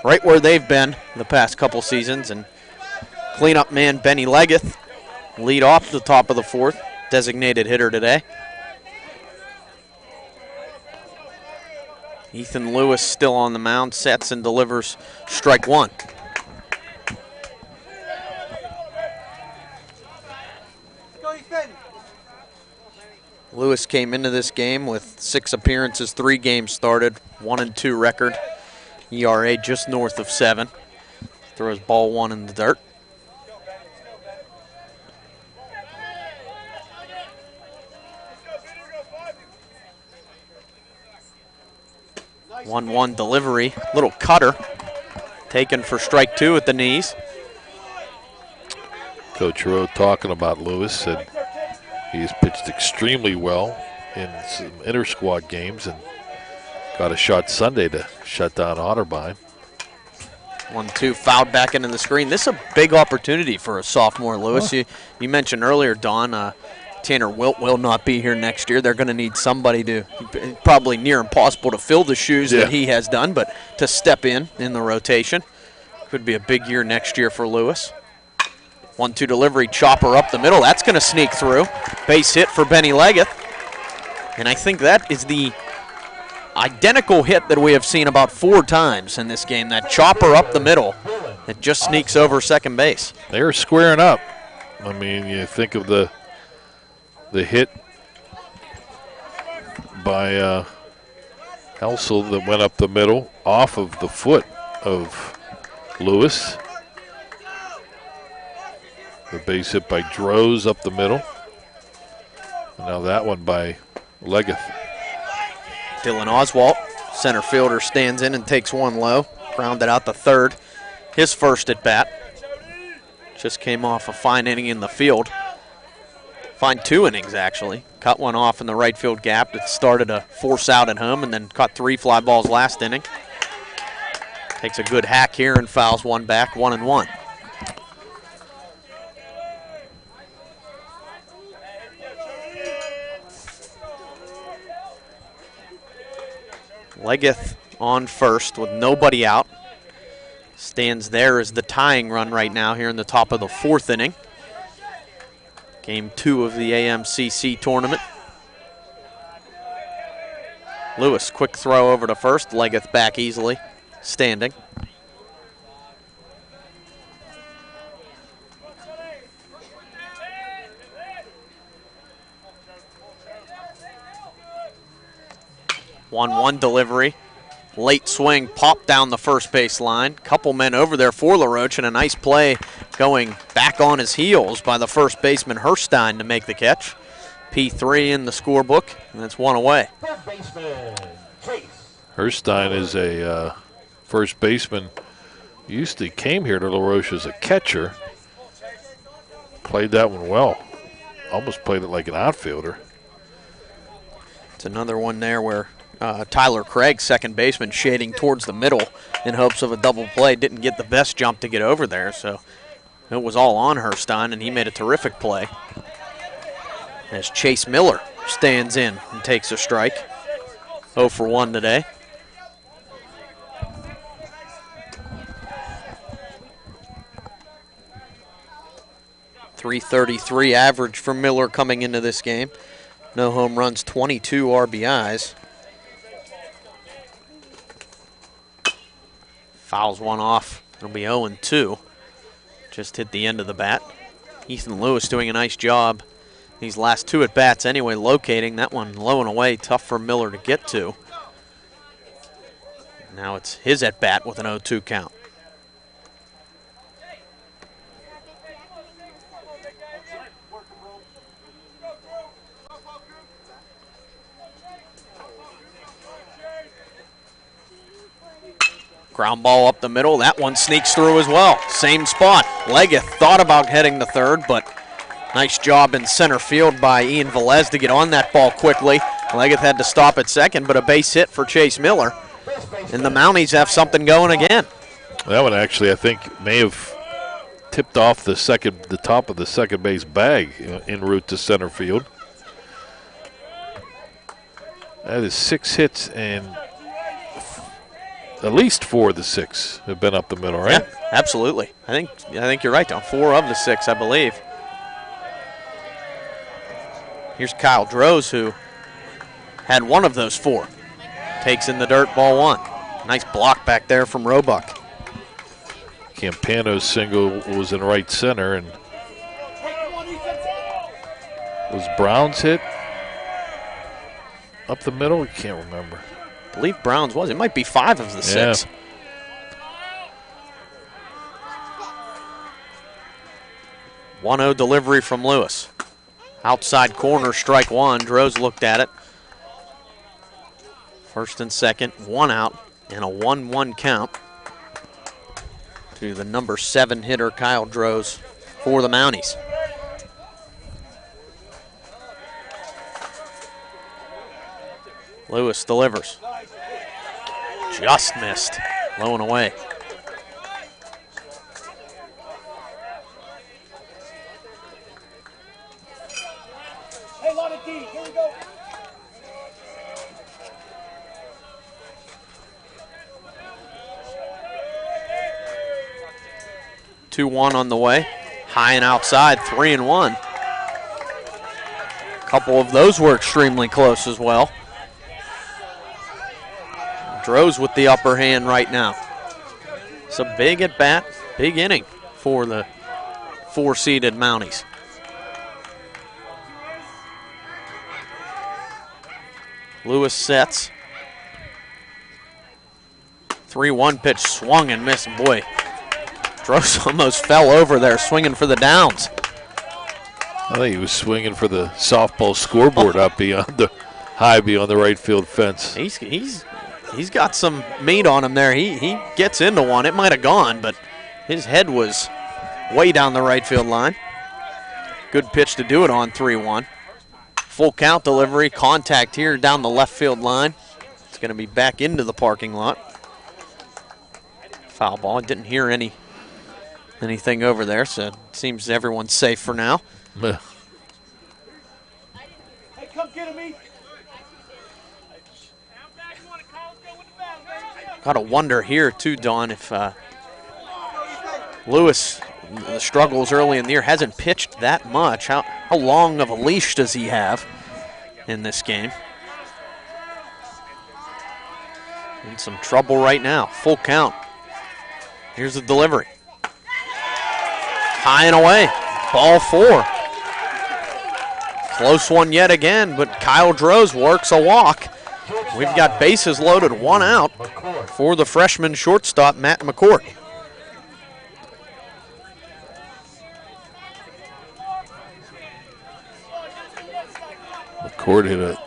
Speaker 2: right where they've been the past couple seasons, and cleanup man Benny Leggett lead off the top of the 4th, designated hitter today. Ethan Lewis still on the mound, sets and delivers strike 1. Lewis came into this game with 6 appearances, 3 games started, 1-2 record. ERA just north of 7. Throws ball 1 in the dirt. One delivery, little cutter, taken for strike 2 at the knees.
Speaker 1: Coach Rowe talking about Lewis said he's pitched extremely well in some inter-squad games and got a shot Sunday to shut down Otterbein.
Speaker 2: 1-2, fouled back into the screen. This is a big opportunity for a sophomore, Lewis. You mentioned earlier, Don, Tanner Wilt will not be here next year. They're going to need somebody to, probably near impossible to fill the shoes that he has done, but to step in the rotation. Could be a big year next year for Lewis. 1-2 delivery, chopper up the middle. That's going to sneak through. Base hit for Benny Leggett. And I think that is the identical hit that we have seen about 4 times in this game. That chopper up the middle that just sneaks over second base.
Speaker 1: They're squaring up. I mean, you think of the hit by Helsel that went up the middle off of the foot of Lewis. The base hit by Droz up the middle. And now that one by Leggett.
Speaker 2: Dylan Oswalt, center fielder, stands in and takes one low. Grounded out the third. His first at bat. Just came off a fine inning in the field. Fine 2 innings, actually. Cut one off in the right field gap that started a force out at home and then caught 3 fly balls last inning. Takes a good hack here and fouls one back, 1-1. Leggett on first with nobody out. Stands there as the tying run right now here in the top of the 4th inning. Game 2 of the AMCC tournament. Lewis, quick throw over to first. Leggett back easily, standing. One delivery. Late swing, pop down the first base line. Couple men over there for LaRoche, and a nice play going back on his heels by the first baseman Herstein to make the catch. P3 in the scorebook, and that's one away.
Speaker 1: Herstein is a first baseman. Came here to LaRoche as a catcher. Played that one well. Almost played it like an outfielder.
Speaker 2: It's another one there where Tyler Craig, second baseman, shading towards the middle in hopes of a double play. Didn't get the best jump to get over there, so it was all on Herstein, and he made a terrific play. As Chase Miller stands in and takes a strike. 0 for 1 today. .333 average for Miller coming into this game. No home runs, 22 RBIs. Fouls one off. It'll be 0-2. Just hit the end of the bat. Ethan Lewis doing a nice job these last 2 at-bats anyway, locating that one low and away, tough for Miller to get to. Now it's his at-bat with an 0-2 count. Ground ball up the middle. That one sneaks through as well. Same spot. Leggett thought about heading to third, but nice job in center field by Ian Velez to get on that ball quickly. Leggett had to stop at second, but a base hit for Chase Miller. And the Mounties have something going again.
Speaker 1: That one actually, I think, may have tipped off the top of the second base bag en route to center field. That is 6 hits, and at least 4 of the 6 have been up the middle, right?
Speaker 2: Yeah, absolutely. I think you're right, Don. 4 of the 6, I believe. Here's Kyle Droz, who had 1 of those 4. Takes in the dirt, ball 1. Nice block back there from Roebuck.
Speaker 1: Campano's single was in right center, and was Brown's hit up the middle? I can't remember.
Speaker 2: I believe Brown's was. It might be 5 of the 6. Yeah. 1-0 delivery from Lewis. Outside corner, strike 1. Droz looked at it. First and second, 1 out, and a 1-1 count to the number 7 hitter, Kyle Droz, for the Mounties. Lewis delivers. Just missed. Low and away.
Speaker 3: Hey, lot of D. Here we go.
Speaker 2: Two-one on the way. High and outside, 3-1. A couple of those were extremely close as well. Droz with the upper hand right now. It's a big at-bat, big inning for the 4-seeded Mounties. Lewis sets. 3-1 pitch, swung and missed. Boy, Droz almost fell over there swinging for the downs.
Speaker 1: I think he was swinging for the softball scoreboard up beyond the high beyond the right field fence.
Speaker 2: He's got some meat on him there. He gets into one. It might have gone, but his head was way down the right field line. Good pitch to do it on, 3-1. Full count delivery, contact here down the left field line. It's going to be back into the parking lot. foul ball. I didn't hear anything over there, so it seems everyone's safe for now.
Speaker 1: Yeah.
Speaker 3: Hey, come get him, Ethan.
Speaker 2: Gotta wonder here too, Don, if Lewis, the struggles early in the year, hasn't pitched that much. How long of a leash does he have in this game? In some trouble right now. Full count. Here's the delivery. High and away. Ball 4. Close one yet again, but Kyle Droz works a walk. We've got bases loaded, 1 out for the freshman shortstop, Matt McCourt.
Speaker 1: McCourt hit it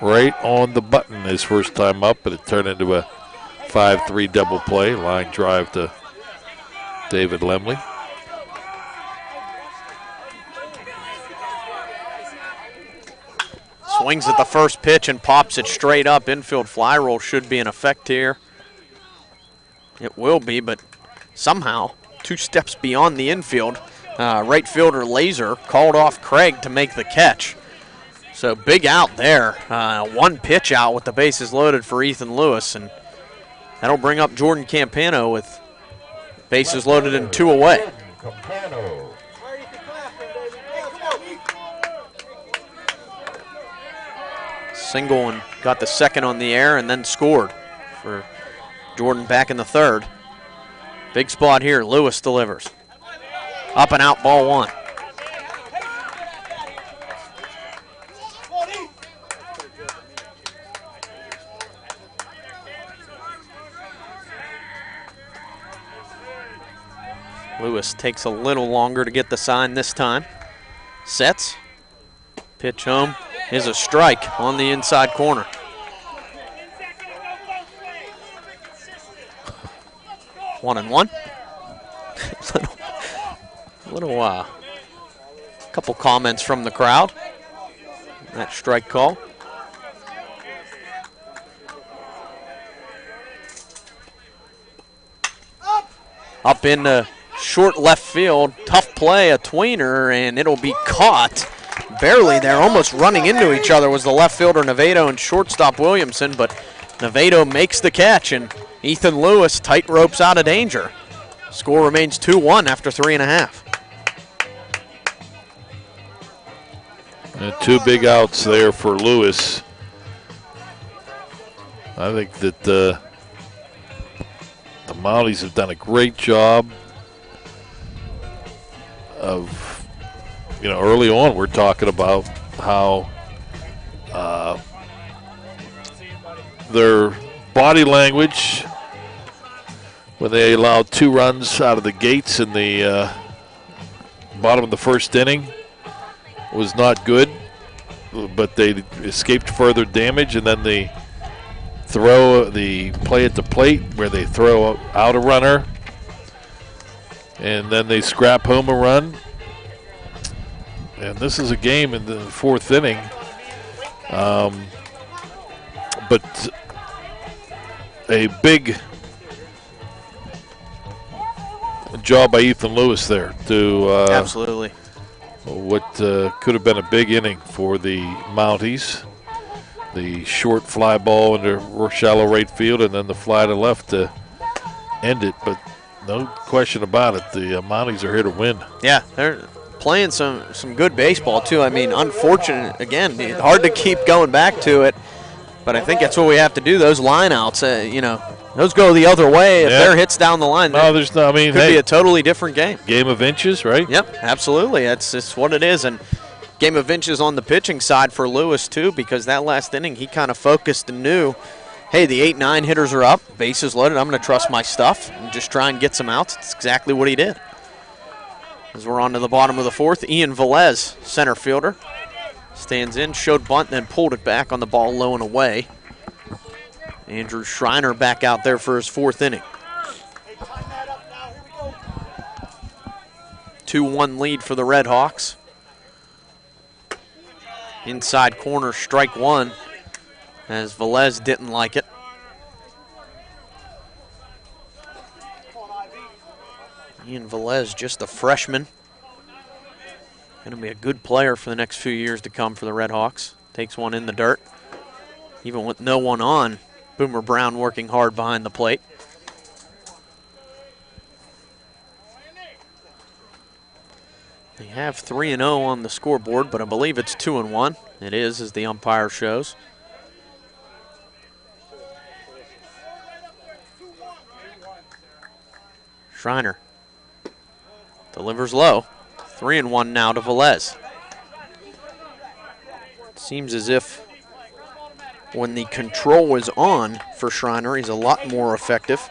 Speaker 1: right on the button his first time up, but it turned into a 5-3 double play. Line drive to David Lemley.
Speaker 2: Swings at the first pitch and pops it straight up. Infield fly roll should be in effect here. It will be, but somehow 2 steps beyond the infield. Right fielder Laser called off Craig to make the catch. So big out there. 1 pitch out with the bases loaded for Ethan Lewis, and that'll bring up Jordan Campano with bases loaded and 2 away. Single and got the second on the air and then scored for Jordan back in the 3rd. Big spot here. Lewis delivers. Up and out, ball 1. Lewis takes a little longer to get the sign this time. Sets. Pitch home is a strike on the inside corner. One and one. Couple comments from the crowd. That strike call. Up in the short left field, tough play, a tweener, and it'll be caught. Barely there, almost running into each other was the left fielder Nevato and shortstop Williamson, but Nevato makes the catch, and Ethan Lewis tight ropes out of danger. Score remains 2-1 after 3.5.
Speaker 1: And 2 big outs there for Lewis. I think that the Mounties have done a great job of, early on we're talking about how their body language when they allowed 2 runs out of the gates in the bottom of the 1st inning was not good, but they escaped further damage, and then the play at the plate where they throw out a runner and then they scrap home a run. And this is a game in the 4th inning. But a big job by Ethan Lewis there to
Speaker 2: Absolutely.
Speaker 1: What could have been a big inning for the Mounties. The short fly ball into shallow right field, and then the fly to left to end it. But no question about it, the Mounties are here to win.
Speaker 2: Yeah, they're playing some good baseball too. I mean, unfortunate again, hard to keep going back to it, but I think that's what we have to do. Those lineouts, those go the other way. If there hits down the line,
Speaker 1: no, there's no. I mean,
Speaker 2: could be a totally different game.
Speaker 1: Game of inches, right?
Speaker 2: Yep, absolutely. That's just what it is, and game of inches on the pitching side for Lewis too, because that last inning he kind of focused and knew, hey, the 8-9 hitters are up, bases loaded. I'm going to trust my stuff and just try and get some outs. It's exactly what he did. As we're on to the bottom of the 4th, Ian Velez, center fielder, stands in, showed bunt, then pulled it back on the ball low and away. Andrew Schreiner back out there for his 4th inning. 2-1 lead for the Redhawks. Inside corner, strike 1, as Velez didn't like it. Ian Velez, just a freshman. Going to be a good player for the next few years to come for the Redhawks. Takes one in the dirt. Even with no one on, Boomer Brown working hard behind the plate. They have 3-0 on the scoreboard, but I believe it's 2-1. It is, as the umpire shows. Schreiner delivers low. 3-1 now to Velez. Seems as if when the control is on for Schreiner, he's a lot more effective.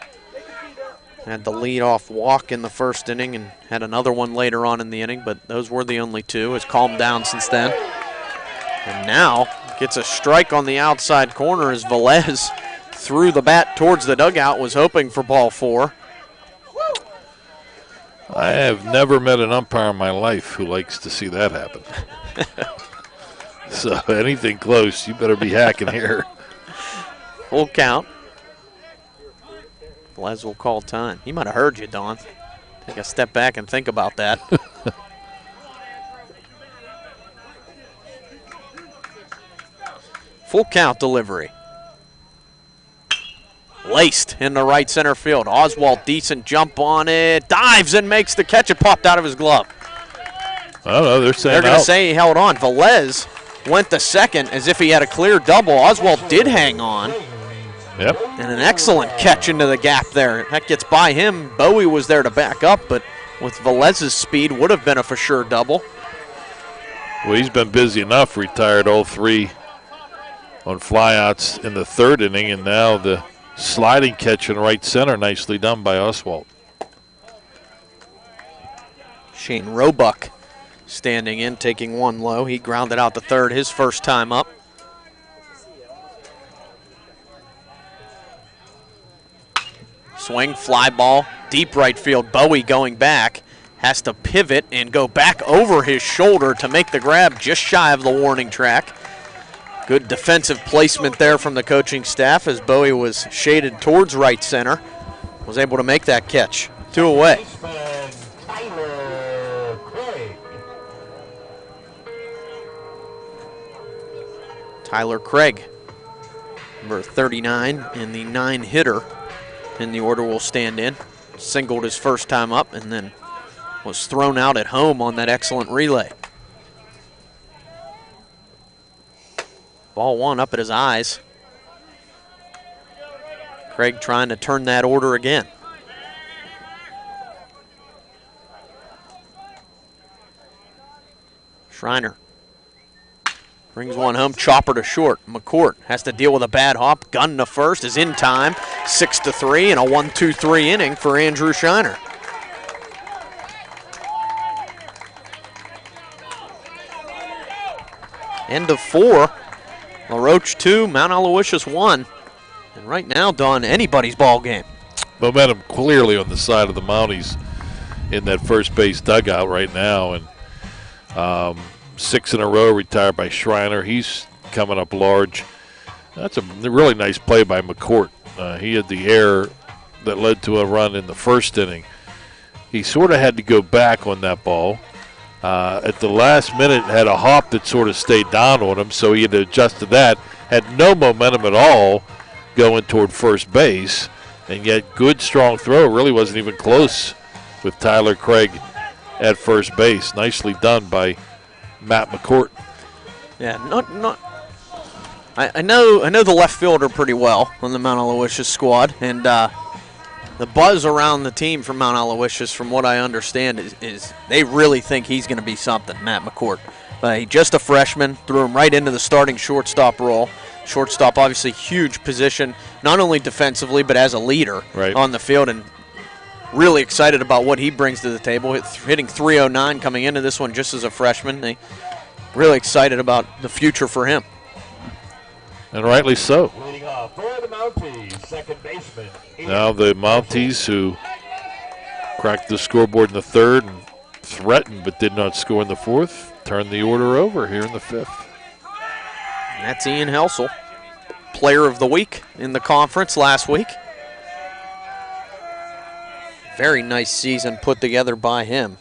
Speaker 2: Had the lead-off walk in the first inning and had another one later on in the inning, but those were the only two. Has calmed down since then. And now gets a strike on the outside corner as Velez threw the bat towards the dugout, was hoping for ball 4.
Speaker 1: I have never met an umpire in my life who likes to see that happen. So anything close, you better be hacking here.
Speaker 2: Full count. Velez will call time. He might have heard you, Don. Take a step back and think about that. Full count delivery. Laced in the right center field. Oswald, decent jump on it. Dives and makes the catch. It popped out of his glove.
Speaker 1: I don't know. They're saying
Speaker 2: they're going to say he held on. Velez went to second as if he had a clear double. Oswald did hang on.
Speaker 1: Yep.
Speaker 2: And an excellent catch into the gap there. That gets by him. Bowie was there to back up, but with Velez's speed, would have been a for sure double.
Speaker 1: Well, he's been busy enough. Retired all 3 on flyouts in the 3rd inning, and now the sliding catch in right center, nicely done by Oswald.
Speaker 2: Shane Roebuck standing in, taking one low. He grounded out to third his first time up. Swing, fly ball, deep right field. Bowie going back, has to pivot and go back over his shoulder to make the grab just shy of the warning track. Good defensive placement there from the coaching staff as Bowie was shaded towards right center. Was able to make that catch. 2 away. Tyler Craig, number 39, and the 9-hitter in the order will stand in. Singled his first time up and then was thrown out at home on that excellent relay. Ball 1 up at his eyes. Craig trying to turn that order again. Schreiner brings one home, chopper to short. McCourt has to deal with a bad hop. Gun to first is in time. 6-3 and a 1-2-3 inning for Andrew Schreiner. End of 4. LaRoche 2, Mount Aloysius 1. And right now, Don, anybody's ball game.
Speaker 1: Momentum clearly on the side of the Mounties in that first base dugout right now. And 6 in a row retired by Schreiner. He's coming up large. That's a really nice play by McCourt. He had the error that led to a run in the first inning. He sort of had to go back on that ball. At the last minute, had a hop that sort of stayed down on him, so he had to adjust to that. Had no momentum at all going toward first base, and yet good, strong throw. Really wasn't even close with Tyler Craig at first base. Nicely done by Matt McCourt.
Speaker 2: Yeah, I know the left fielder pretty well on the Mount Aloysius squad, and the buzz around the team from Mount Aloysius, from what I understand, is they really think he's going to be something, Matt McCourt. He's just a freshman, threw him right into the starting shortstop role. Shortstop, obviously huge position, not only defensively, but as a leader on the field, and really excited about what he brings to the table. Hitting .309 coming into this one just as a freshman. They really excited about the future for him.
Speaker 1: And rightly so.
Speaker 3: Leading off for the Mounties, second baseman.
Speaker 1: Now the Mounties, who cracked the scoreboard in the 3rd and threatened but did not score in the 4th, turn the order over here in the 5th.
Speaker 2: And that's Ian Helsel, player of the week in the conference last week. Very nice season put together by him.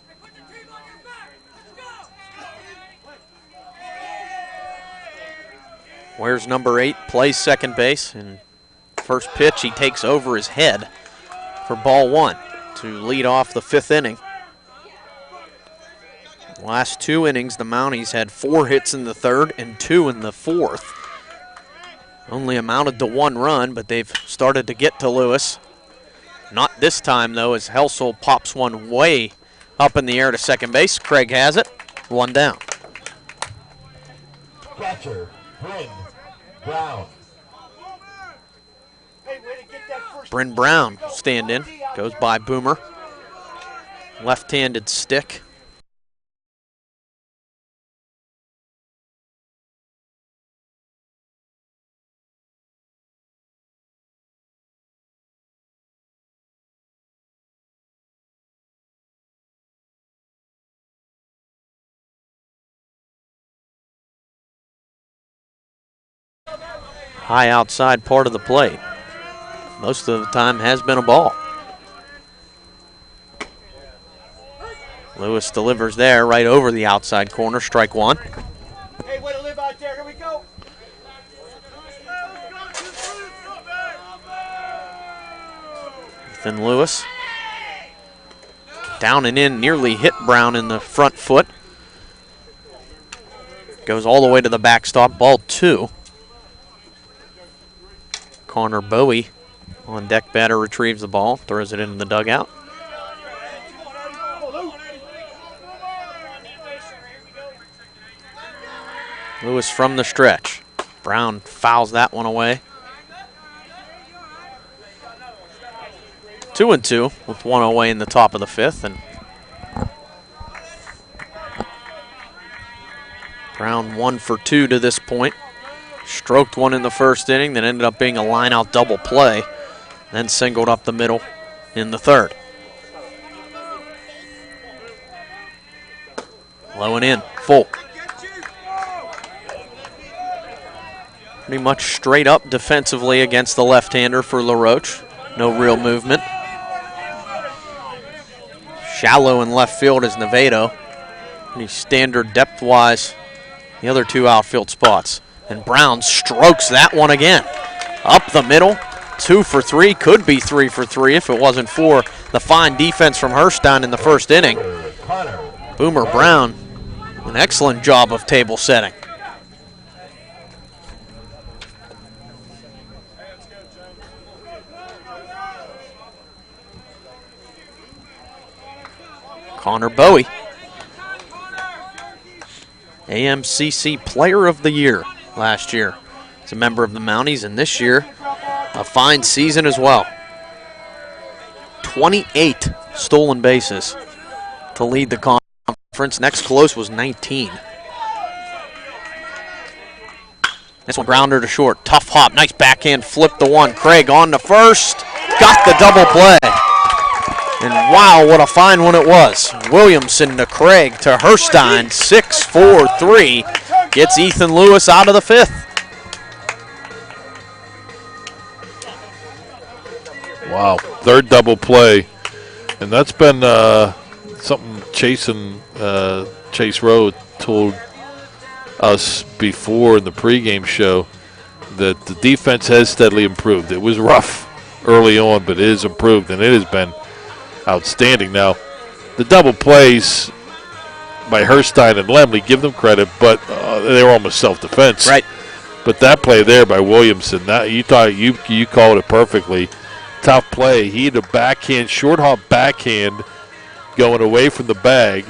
Speaker 2: Where's number 8? Plays second base, and first pitch he takes over his head for ball 1 to lead off the 5th inning. Last 2 innings, the Mounties had 4 hits in the 3rd and 2 in the 4th. Only amounted to 1 run, but they've started to get to Lewis. Not this time, though, as Helsel pops one way up in the air to second base. Craig has it. 1 down.
Speaker 3: Catcher, Bryn Brown.
Speaker 2: Bryn Brown stand in. Goes by Boomer. Left-handed stick. High outside part of the plate. Most of the time has been a ball. Lewis delivers there right over the outside corner, strike 1.
Speaker 4: Hey, way to live out there, here we go.
Speaker 2: Ethan Lewis. Down and in, nearly hit Brown in the front foot. Goes all the way to the backstop, ball 2. Connor Bowie on deck batter retrieves the ball, throws it into the dugout. Lewis from the stretch. Brown fouls that one away. 2-2 with 1 away in the top of the 5th, and Brown 1 for 2 to this point. Stroked one in the 1st inning that ended up being a line-out double play, then singled up the middle in the 3rd. Low and in, full. Pretty much straight up defensively against the left-hander for LaRoche. No real movement. Shallow in left field is Nevado. Pretty standard depth-wise, the other 2 outfield spots. And Brown strokes that one again. Up the middle, 2 for 3, could be 3 for 3 if it wasn't for the fine defense from Herstein in the 1st inning. Boomer Brown, an excellent job of table setting. Connor Bowie, AMCC Player of the Year last year. He's a member of the Mounties, and this year, a fine season as well. 28 stolen bases to lead the conference. Next close was 19. This one grounder to short. Tough hop. Nice backhand flip to 1. Craig on to first. Got the double play. And wow, what a fine one it was. Williamson to Craig to Herstein. 6-4-3. Gets Ethan Lewis out of the 5th.
Speaker 1: Wow, 3rd double play. And that's been something Chase Rowe told us before in the pregame show, that the defense has steadily improved. It was rough early on, but it has improved, and it has been outstanding. Now, the double plays by Herstein and Lemley, give them credit, but they were almost self-defense.
Speaker 2: Right.
Speaker 1: But that play there by Williamson, that you thought you called it perfectly. Tough play. He had a backhand, short hop backhand going away from the bag,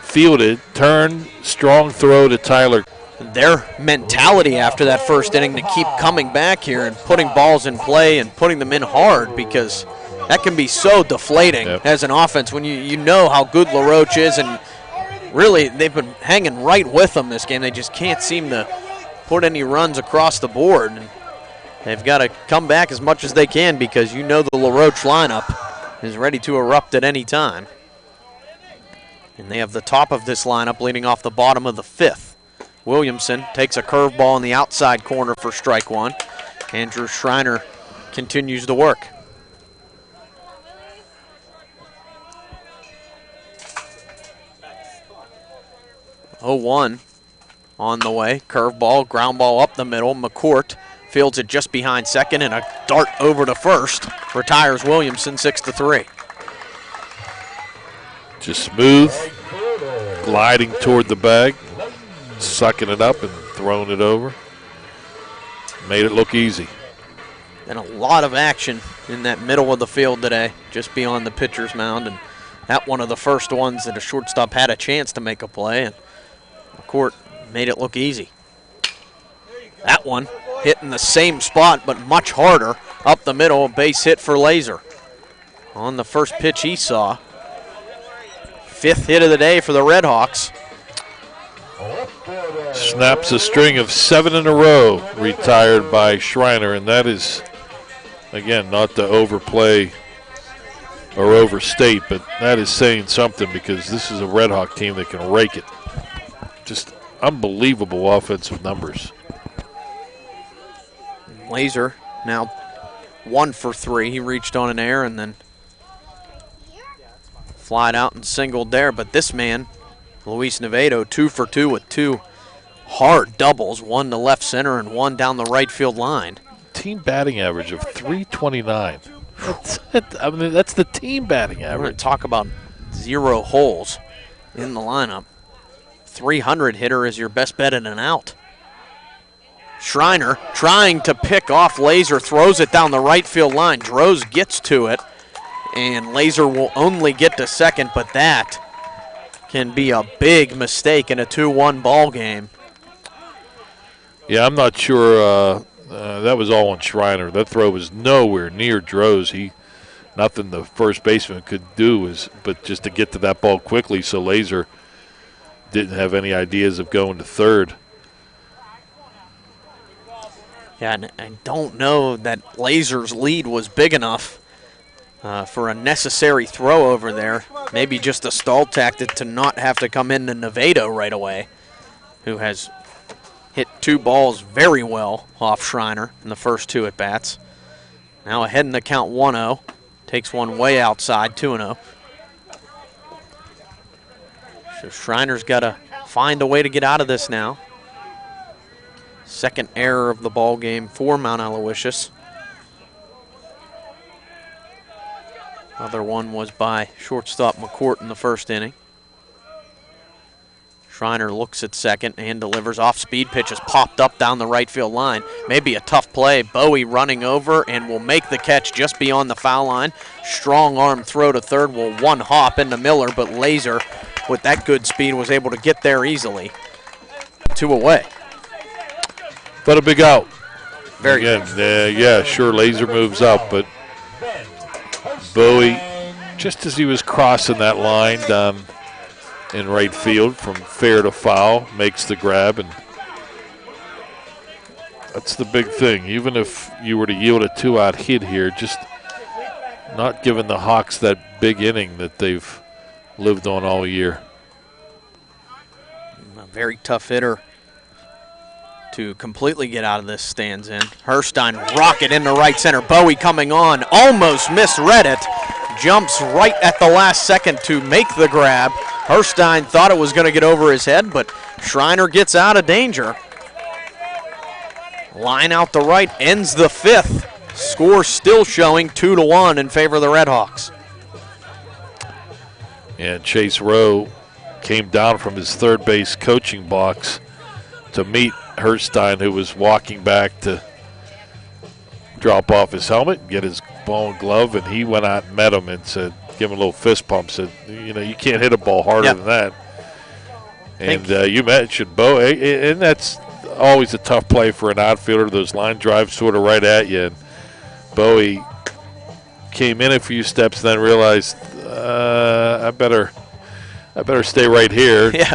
Speaker 1: fielded, turned, strong throw to Tyler.
Speaker 2: Their mentality after that 1st inning to keep coming back here and putting balls in play and putting them in hard, because that can be so deflating as an offense when you know how good LaRoche is, and really they've been hanging right with them this game. They just can't seem to put any runs across the board. And they've got to come back as much as they can, because you know the LaRoche lineup is ready to erupt at any time. And they have the top of this lineup leading off the bottom of the 5th. Williamson takes a curveball in the outside corner for strike 1. Andrew Schreiner continues to work. 0-1 on the way. Curveball, ground ball up the middle. McCourt fields it just behind second, and a dart over to first. Retires Williamson 6-3.
Speaker 1: Just smooth, gliding toward the bag, sucking it up and throwing it over. Made it look easy.
Speaker 2: And a lot of action in that middle of the field today, just beyond the pitcher's mound. And that one of the first ones that a shortstop had a chance to make a play, and McCourt made it look easy. That one hit in the same spot, but much harder up the middle. Base hit for Laser on the first pitch he saw. 5th hit of the day for the Redhawks.
Speaker 1: Snaps a string of 7 in a row retired by Schreiner, and that is, again, not to overplay or overstate, but that is saying something, because this is a Redhawk team that can rake it. Just unbelievable offensive numbers.
Speaker 2: Laser now 1 for 3. He reached on an error and then flied out and singled there. But this man, Luis Nevedo, 2 for 2 with 2 hard doubles, 1 to left center and 1 down the right field line.
Speaker 1: Team batting average of .329. I mean, that's the team batting
Speaker 2: We're going
Speaker 1: average.
Speaker 2: to talk about 0 holes in the lineup. 300 hitter is your best bet at an out. Schreiner trying to pick off Laser, throws it down the right field line. Droz gets to it, and Laser will only get to second, but that can be a big mistake in a 2-1 ball game.
Speaker 1: Yeah, I'm not sure. That was all on Schreiner. That throw was nowhere near Droz. Nothing the first baseman could do but just to get to that ball quickly, so Laser didn't have any ideas of going to third.
Speaker 2: Yeah, and I don't know that Laser's lead was big enough for a necessary throw over there. Maybe just a stall tactic to not have to come into Nevedo right away, who has hit 2 balls very well off Schreiner in the first 2 at-bats. Now ahead in the count 1-0. Takes one way outside, 2-0. So Schreiner's got to find a way to get out of this now. Second error of the ball game for Mount Aloysius. Other one was by shortstop McCourt in the first inning. Schreiner looks at second and delivers. Off-speed pitch is popped up down the right field line. Maybe a tough play. Bowie running over and will make the catch just beyond the foul line. Strong arm throw to third will one hop into Miller, but Laser, with that good speed, was able to get there easily. 2 away.
Speaker 1: But a big out.
Speaker 2: Very
Speaker 1: Again, yeah, sure, Laser moves up, but Bowie, just as he was crossing that line down in right field from fair to foul, makes the grab, and that's the big thing. Even if you were to yield a 2-out hit here, just not giving the Hawks that big inning that they've lived on all year.
Speaker 2: A very tough hitter to completely get out of this stands in. Herstein rocket into right center. Bowie coming on, almost misread it. Jumps right at the last second to make the grab. Herstein thought it was going to get over his head, but Schreiner gets out of danger. Line out to right, ends the 5th. Score still showing 2-1 in favor of the Redhawks.
Speaker 1: And Chase Rowe came down from his third base coaching box to meet Herstein, who was walking back to drop off his helmet and get his ball and glove, and he went out and met him and said, give him a little fist pump, said, you know, you can't hit a ball harder than that. And you mentioned Bo, and that's always a tough play for an outfielder. Those line drives sort of right at you. And Bowie came in a few steps, then realized I better stay right here.
Speaker 2: Yeah.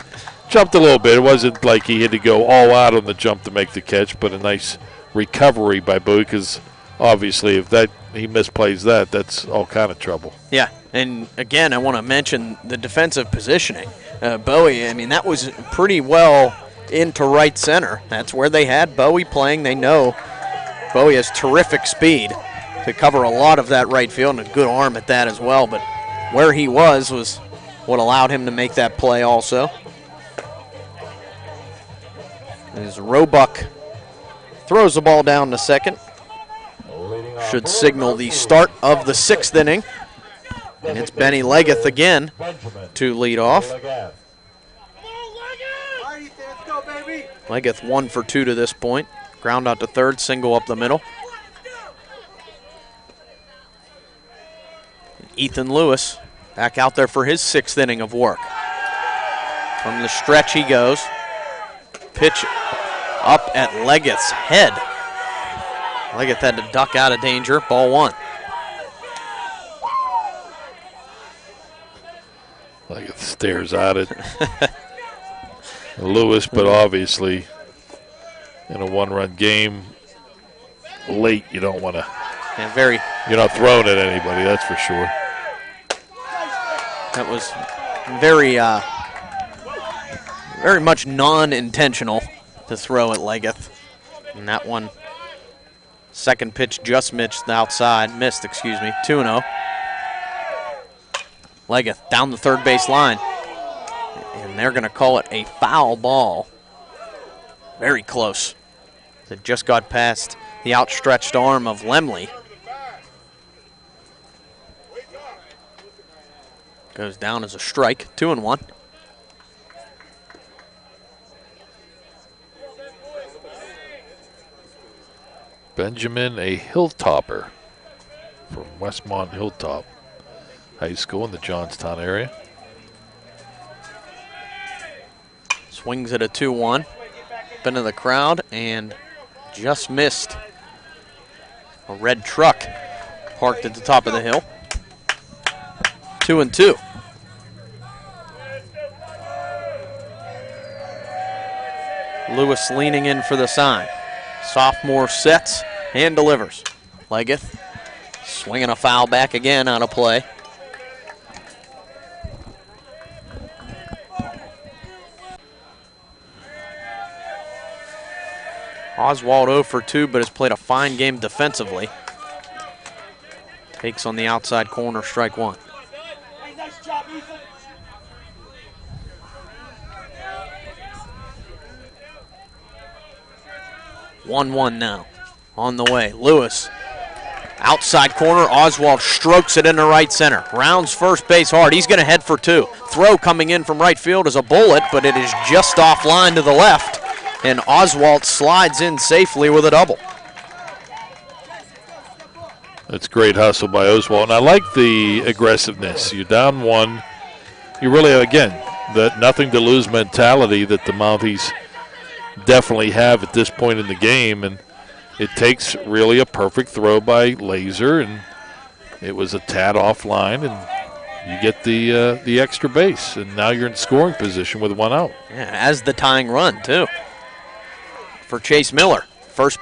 Speaker 1: Jumped a little bit. It wasn't like he had to go all out on the jump to make the catch, but a nice recovery by Bowie, because obviously if he misplays that, that's all kind of trouble.
Speaker 2: Yeah, and again, I want to mention the defensive positioning. Bowie, I mean, that was pretty well into right center. That's where they had Bowie playing. They know Bowie has terrific speed to cover a lot of that right field and a good arm at that as well, but where he was what allowed him to make that play also. As Roebuck throws the ball down to second. Should signal the start of the 6th inning. And it's Benny Leggett again to lead off. Leggett 1 for 2 to this point. Ground out to third, single up the middle. Ethan Lewis back out there for his 6th inning of work. From the stretch he goes. Pitch up at Leggett's head. Leggett had to duck out of danger. Ball 1.
Speaker 1: Leggett stares at it. Lewis, but obviously in a 1-run game, late, you don't want to.
Speaker 2: Yeah,
Speaker 1: you're not throwing at anybody, that's for sure.
Speaker 2: That was very much non-intentional to throw at Leggett. And that one, second pitch just missed, 2-0. Leggett down the third base line. And they're going to call it a foul ball. Very close. It just got past the outstretched arm of Lemley. Goes down as a strike, 2-1.
Speaker 1: Benjamin, a Hilltopper from Westmont Hilltop High School in the Johnstown area.
Speaker 2: Swings at a 2-1. Up into the crowd and just missed. A red truck parked at the top of the hill. 2-2. Lewis leaning in for the sign. Sophomore sets and delivers. Leggett swinging a foul back again on a play. Oswald 0 for 2, but has played a fine game defensively. Takes on the outside corner, strike 1.
Speaker 4: Hey, nice job, Ethan.
Speaker 2: 1-1 now. On the way. Lewis. Outside corner. Oswald strokes it into right center. Rounds first base hard. He's going to head for 2. Throw coming in from right field is a bullet, but it is just offline to the left. And Oswald slides in safely with a double.
Speaker 1: That's great hustle by Oswald. And I like the aggressiveness. You're down 1. You really, again, that nothing to lose mentality that the Mounties definitely have at this point in the game. And it takes really a perfect throw by Laser. And it was a tad offline. And you get the extra base. And now you're in scoring position with 1 out.
Speaker 2: Yeah, as the tying run, too. For Chase Miller. First pitch.